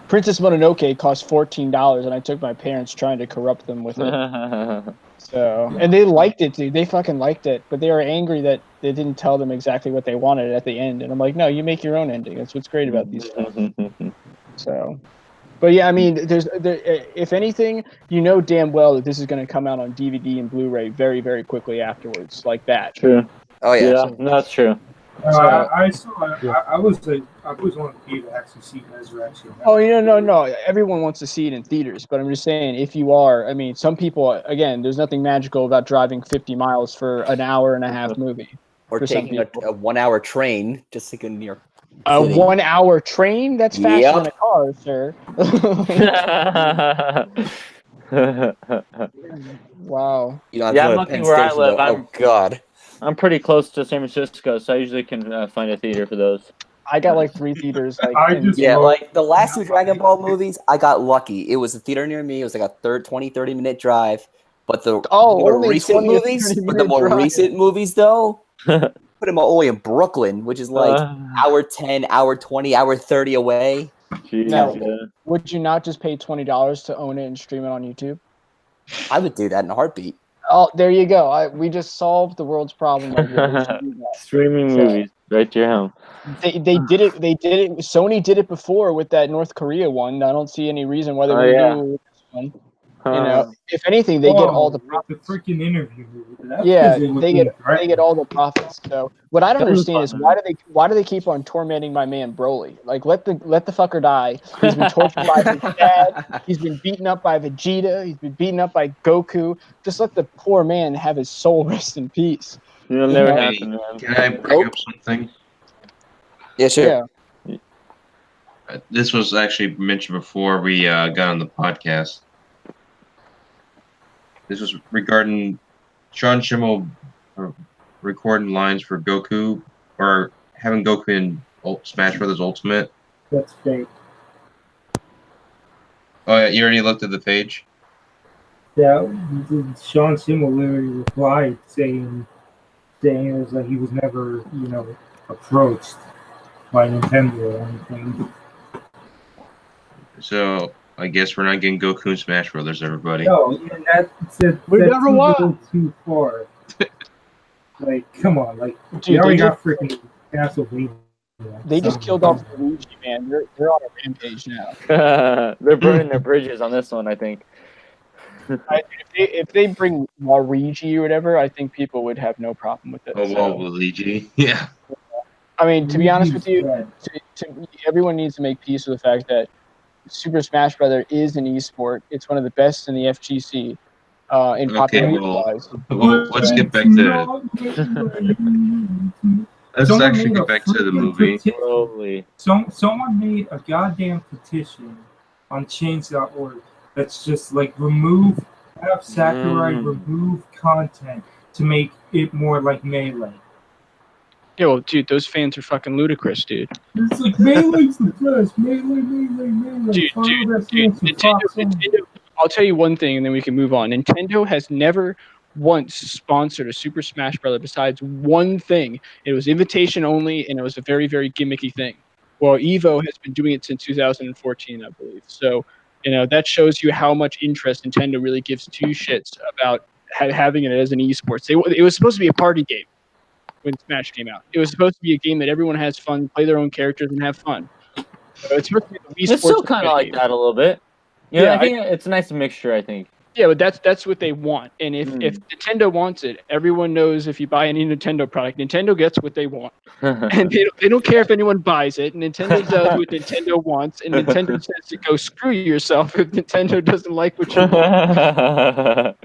Princess Mononoke cost $14, and I took my parents trying to corrupt them with it. So, and they liked it, dude. They fucking liked it, but they were angry that they didn't tell them exactly what they wanted at the end. And I'm like, no, you make your own ending. That's what's great about these films. So, but yeah, I mean, if anything, you know damn well that this is going to come out on DVD and Blu-ray very, very quickly afterwards, like that. True. Oh yeah. Yeah, that's true. I was one of the people to actually see Resurrection. Oh, no. Everyone wants to see it in theaters, but I'm just saying, if you are, I mean, some people, again, there's nothing magical about driving 50 miles for an hour and a half movie. Or for some taking a people. 1 hour train just to go to New York. A City. 1 hour train? That's faster Yep. than a car, sir. Wow. You don't have Yeah, to I'm go to lucky Penn where I Station, live. though. Oh God. I'm pretty close to San Francisco, so I usually can find a theater for those. I got like 3 theaters. Like, I in- just- Yeah, Well, like the last two Dragon Ball movies, I got lucky. It was a theater near me. It was like a 30 minute drive. But the more only recent 20 or movies, 30 but the minute more drive. recent movies though, put them all the way in Brooklyn, which is like hour 10, hour 20, hour 30 away. Geez, No. yeah. Would you not just pay $20 to own it and stream it on YouTube? I would do that in a heartbeat. Oh, there you go. We just solved the world's problem. Of it. We should do that. Streaming So- movies right to your home. They did it. They did it. Sony did it before with that North Korea one. I don't see any reason why they wouldn't yeah. do it with this one. You know, if anything, they get all the the freaking interview movie. That yeah, was they get all the profits. So what I don't That was understand is fun, why do they keep on tormenting my man Broly? Like let the fucker die. He's been tortured by his dad. He's been beaten up by Vegeta. He's been beaten up by Goku. Just let the poor man have his soul rest in peace. It'll never Hey, happen, man. Can I bring up something? Yeah, sure. Yeah. This was actually mentioned before we got on the podcast. This was regarding Sean Schimmel recording lines for Goku, or having Goku in Smash Brothers Ultimate. That's fake. Oh, yeah, you already looked at the page? Yeah, Sean Schimmel literally replied saying it was like he was never, approached by Nintendo or anything. So I guess we're not getting Goku in Smash Brothers, everybody. No, and We that's never a won. little too far. Like, come on, like Dude, we already they got freaking Castlevania. They just So- killed off Luigi, man. They're on a rampage now. They're burning their bridges on this one, I think. If they bring Waluigi or whatever, I think people would have no problem with it. Oh, So, well, Luigi. Yeah. I mean, to be honest with you, Yeah. everyone needs to make peace with the fact that Super Smash Bros. Is an esport. It's one of the best in the FGC in Okay, popularity well, wise. well, let's get back to. Let's Someone actually made get a back to the freaking movie. Slowly. Someone made a goddamn petition on change.org that's just like have Sakurai remove content to make it more like Melee. Yeah, well, dude, those fans are fucking ludicrous, dude. It's like Melee's the best. Melee. Dude, Follow that Dude, stance and Fox on. Nintendo, I'll tell you one thing, and then we can move on. Nintendo has never once sponsored a Super Smash Bros. Besides one thing. It was invitation only, and it was a very, very gimmicky thing. Well, Evo has been doing it since 2014, I believe. So, that shows you how much interest Nintendo really gives two shits about having it as an esports. It was supposed to be a party game when Smash came out. It was supposed to be a game that everyone has fun, play their own characters, and have fun. So it's supposed to be the Wii It's still Sports kind of like game. that a little bit. Yeah, Yeah, I think it's a nice mixture, I think. Yeah, but that's what they want. And if Nintendo wants it, everyone knows if you buy any Nintendo product, Nintendo gets what they want. And they don't care if anyone buys it. Nintendo does what Nintendo wants, and Nintendo says to go screw yourself if Nintendo doesn't like what you want.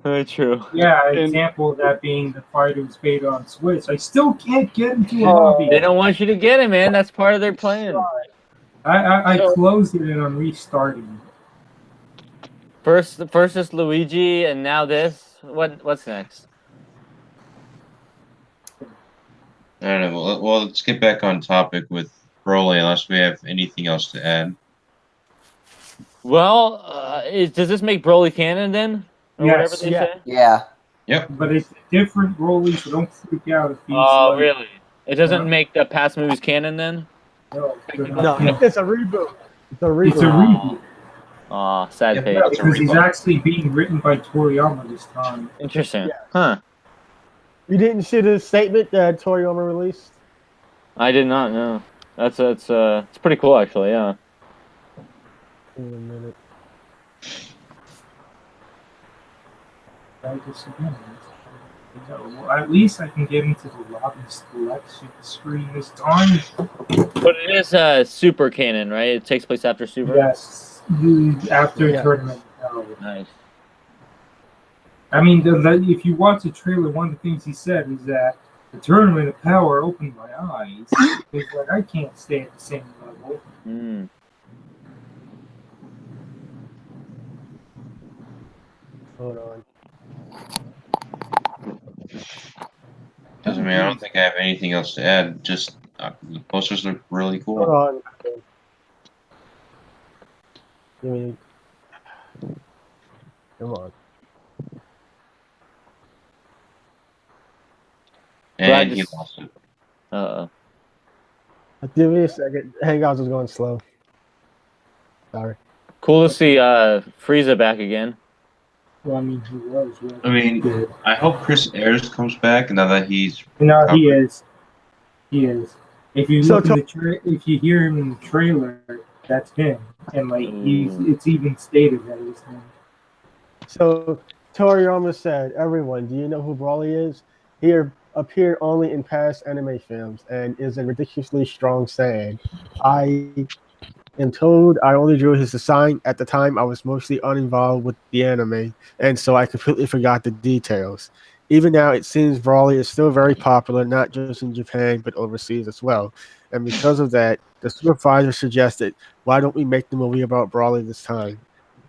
Very true. Yeah, an example of that being the Fighters beta on Switch. I still can't get into a lobby. They don't want you to get it, man. That's part of their plan. I closed it and I'm restarting. First is Luigi, and now this. What's next? I don't know. Well, let's get back on topic with Broly, unless we have anything else to add. Well, does this make Broly canon then? Or Yes. whatever they say? Yeah. But it's a different Broly, so don't freak out if he's Oh, like, really? It doesn't Yeah. make the past movies canon then? No, No, it's a reboot. It's a reboot. It's a reboot. Aw, sad Yeah, page. Yeah, it's a because he's reboot. actually being written by Toriyama this time. Interesting. Yeah. Huh. You didn't see the statement that Toriyama released? I did not know. It's pretty cool actually, yeah. In a minute. I guess again, well, at least I can get into the lobby selection screen this time. But it is super canon, right? It takes place after Super? Yes, after Yeah. tournament. No. Nice. I mean, if you watch the trailer, one of the things he said is that the tournament of power opened my eyes. It's like I can't stay at the same level. Hmm. Hold on. Doesn't mean I don't think I have anything else to add. Just the posters look really Hold cool. on. Give me. Come on. And he just- lost it. Uh-oh. Give me a second. Hangouts is going slow. Sorry. Cool to see Frieza back again. Well, I mean, he was. Really I mean, good. I hope Chris Ayers comes back now that he's. No, he is. He is. If you So look at if you hear him in the trailer, that's him, and like it's even stated that it's him. So Toriyama said, "Everyone, do you know who Broly is? He appeared only in past anime films and is a ridiculously strong Saiyan. I am told I only drew his design. At the time, I was mostly uninvolved with the anime, and so I completely forgot the details. Even now, it seems Broly is still very popular, not just in Japan, but overseas as well. and because of that, the supervisor suggested, "Why don't we make the movie about Broly this time?"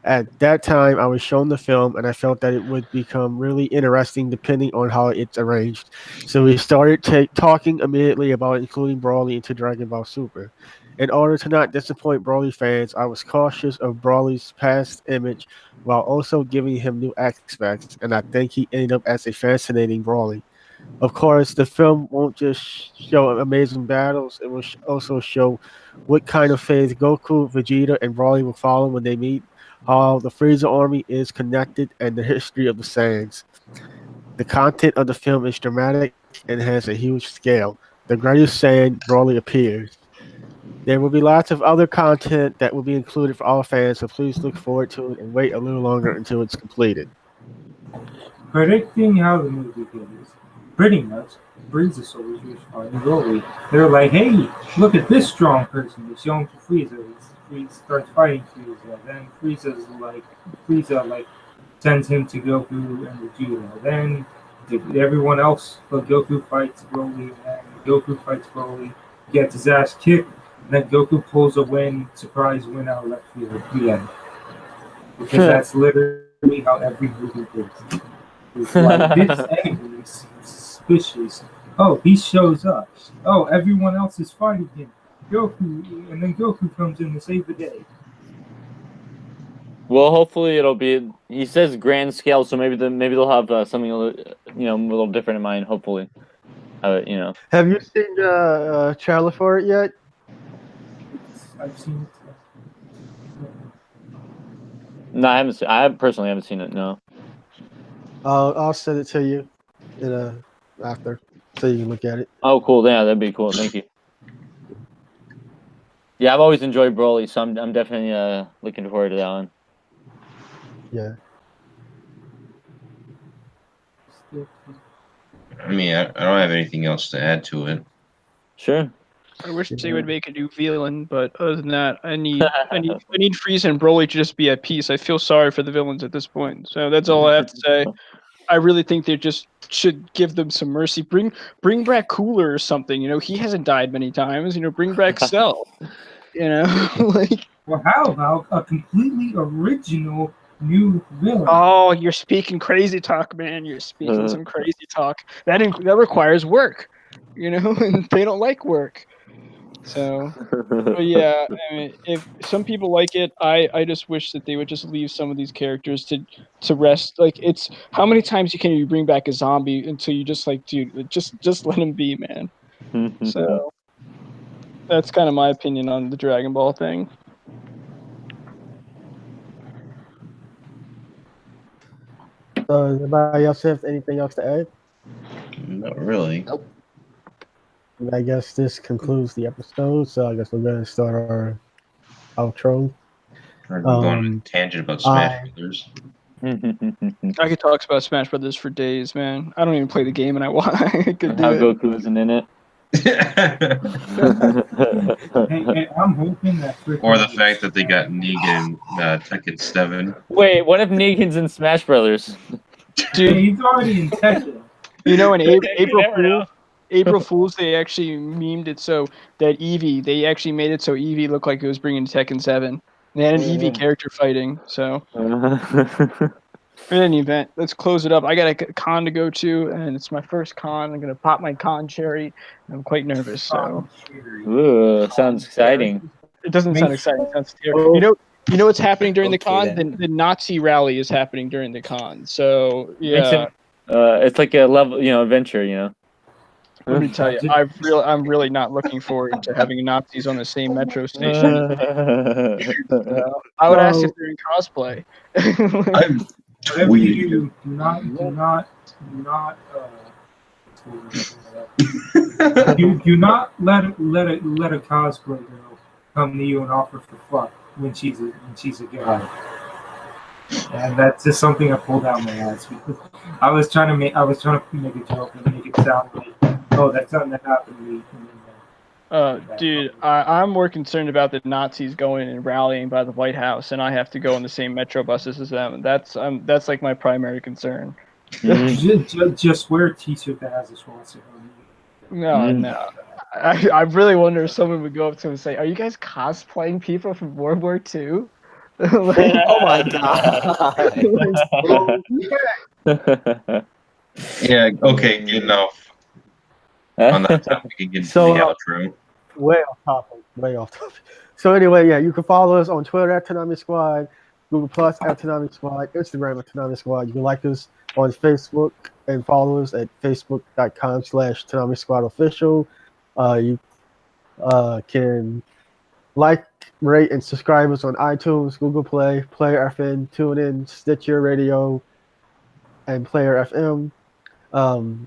At that time, I was shown the film, and I felt that it would become really interesting depending on how it's arranged. So we started talking immediately about including Broly into Dragon Ball Super. In order to not disappoint Broly fans, I was cautious of Broly's past image while also giving him new aspects, and I think he ended up as a fascinating Broly. Of course, the film won't just show amazing battles, it will also show what kind of phase Goku, Vegeta, and Broly will follow when they meet, how the Frieza army is connected, and the history of the Saiyans. The content of the film is dramatic and has a huge scale. The greatest Saiyan, Broly, appears. There will be lots of other content that will be included for all fans, so please look forward to it and wait a little longer until it's completed. Predicting how the movie goes, pretty much, Frieza soldiers was fighting Broly. They're like, hey, look at this strong person. They show him to Frieza. Frieza starts fighting Frieza. Then Frieza sends him to Goku and Vegeta. Then everyone else but Goku fights Broly, and Goku fights Broly, gets his ass kicked, and then Goku pulls a surprise win out of left field. The end. Because that's literally how every movie is. It's like, this angle is suspicious. Oh, he shows up. Oh, everyone else is fighting him. Goku, and then Goku comes in to save the day. Well, hopefully it'll be. He says grand scale, so maybe they'll have something a little different in mind. Hopefully, Have you seen the trailer for it yet? I've seen it. No, I haven't. I personally haven't seen it. No. I'll send it to you after, so you can look at it. Oh, cool! Yeah, that'd be cool. Thank you. Yeah, I've always enjoyed Broly, so I'm definitely looking forward to that one. Yeah. I mean, I don't have anything else to add to it. Sure. I wish they would make a new villain, but other than that, I need Frieza and Broly to just be at peace. I feel sorry for the villains at this point. So that's all I have to say. I really think they just should give them some mercy. Bring back Cooler or something. He hasn't died many times. Bring back Cell. Like. Well, how about a completely original new villain? Oh, you're speaking crazy talk, man. You're speaking some crazy talk. That requires work. And they don't like work. So, but yeah, I mean, if some people like it, I just wish that they would just leave some of these characters to rest. Like, it's how many times can you bring back a zombie until you just like, dude, just let him be, man. So that's kind of my opinion on the Dragon Ball thing. Anybody else have anything else to add? Not really. Nope. I guess this concludes the episode, so I guess we're going to start our outro. We're going on a tangent about Smash Brothers. I could talk about Smash Brothers for days, man. I don't even play the game, and I could do How it. Goku isn't in it. Hey, I'm hoping that. Or the fact that they got Negan Tekken 7. Wait, what if Negan's in Smash Brothers? Dude, he's already in Tekken. In April Fools, they actually memed it so that they actually made it so Eevee looked like it was bringing Tekken 7. They had an Eevee character fighting, so. In any event, let's close it up. I got a con to go to, and it's my first con. I'm going to pop my con cherry. I'm quite nervous, so. Ooh, sounds exciting. It doesn't sound exciting. It sounds scary. You know what's happening during the con? The Nazi rally is happening during the con, so, yeah. It's like a level, adventure, Let me tell you, I'm really not looking forward to having Nazis on the same metro station. I would ask if they're in cosplay. Whatever you do not let a cosplay girl come to you and offer for fuck when she's a guy. And that's just something I pulled out my ass because I was trying to make a joke and make it sound like, oh, that's something that happened to me. Dude, I'm more concerned about the Nazis going and rallying by the White House, and I have to go on the same metro buses as them. That's like my primary concern. Just wear a t-shirt that has a swastika on it. No. I really wonder if someone would go up to him and say, "Are you guys cosplaying people from World War II?" Like, Oh my god. Yeah. Okay. Good enough. On that topic, we can get So, to the outro. Way off topic. Way off topic. So anyway, yeah, you can follow us on Twitter at Tanami Squad, Google Plus at Tanami Squad, Instagram at Tanami Squad. You can like us on Facebook and follow us at facebook.com/Tanami Squad Official. You can like, rate, and subscribe us on iTunes, Google Play, Player FM, TuneIn, Stitcher Radio, and Player FM.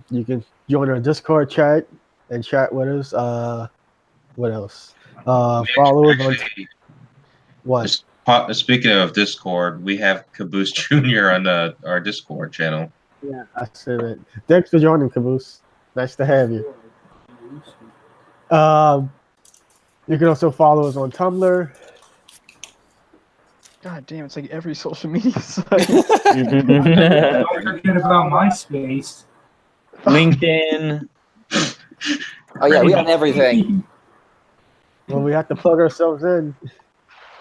You can join our Discord chat and chat with us. What else? Follow us on what? Speaking of Discord, we have Caboose Jr. on our Discord channel. Yeah, I said it. Thanks for joining, Caboose. Nice to have you. You can also follow us on Tumblr. God damn, it's like every social media site. Don't forget about MySpace. LinkedIn. Oh yeah, we got everything. Well, we have to plug ourselves in.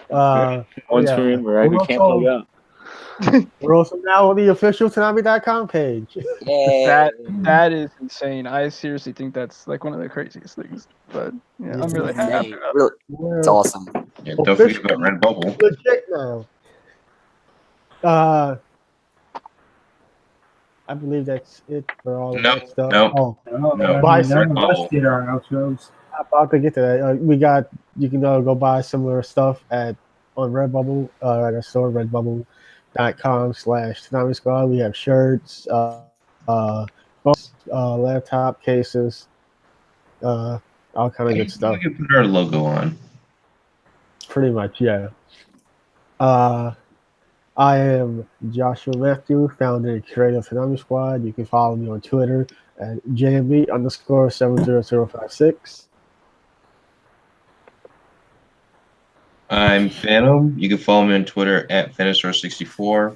Once yeah. we're in, we can't plug out. We're also now on the official Tanami.com page. Yeah. That is insane. I seriously think that's like one of the craziest things. But yeah, I'm really happy about it. Really, it's awesome. Yeah, don't forget about Redbubble. Legit now. I believe that's it for all of No, that stuff. no. Oh, No. Buy None of us Redbubble. did our outros. I'm about to get to that. You can go buy similar stuff on Redbubble at our store, redbubble.com/Tanami Squad. We have shirts, laptop cases, all kind of good stuff. We can put our logo on. Pretty much, yeah. I am Joshua Matthew, founder and creator of Tanami Squad. You can follow me on Twitter at JMB_70056. I'm Phantom. You can follow me on Twitter at Phantomstar64,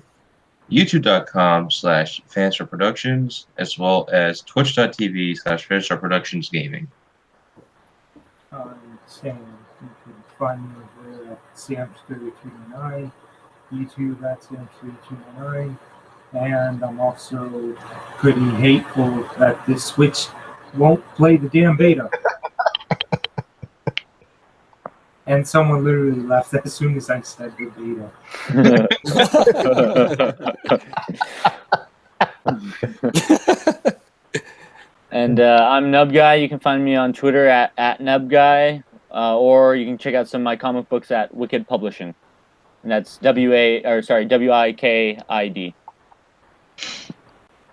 YouTube.com/Phantomstar Productions, as well as Twitch.tv/Phantomstar Productions Gaming. Sam, you can find me over at Samster229, YouTube at Samster229, and I'm also pretty hateful that this Switch won't play the damn beta. And someone literally left as soon as I said the beta. And I'm Nub Guy. You can find me on Twitter at Nub Guy, or you can check out some of my comic books at Wicked Publishing, and that's WIKID.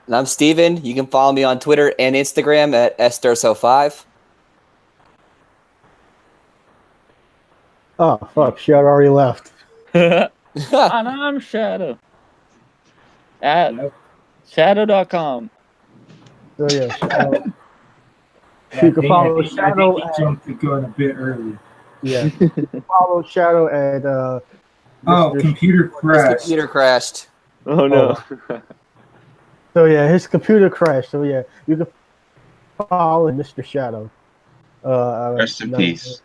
And I'm Steven. You can follow me on Twitter and Instagram at Esturso5. Oh, fuck. Shadow already left. And I'm Shadow. At Shadow.com. So, yeah, Shadow. Yeah, You can follow I Shadow think he at- jumped the gun a bit early. Yeah. You can follow Shadow at. Oh, Mr. computer His crash. computer crashed. Oh no. So, yeah, his computer crashed. So, yeah, you can follow Mr. Shadow. Rest in peace.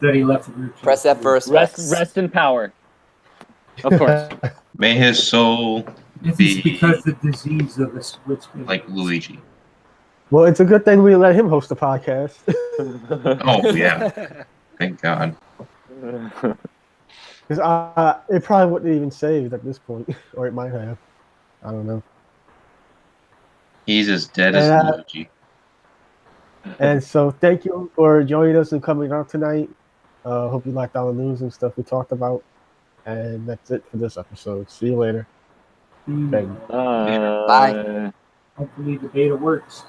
That he left the group. chat. Press that first. Rest in power. Of course. May his soul This be is because the disease of the Switch. like Luigi. Well, it's a good thing we let him host the podcast. Oh, yeah. Thank God. Because it probably wouldn't even saved at this point. Or it might have. I don't know. He's as dead as And, Luigi. And so thank you for joining us and coming out tonight. Hope you liked all the news and stuff we talked about. And that's it for this episode. See you later. Thank you. Bye. Hopefully the beta works.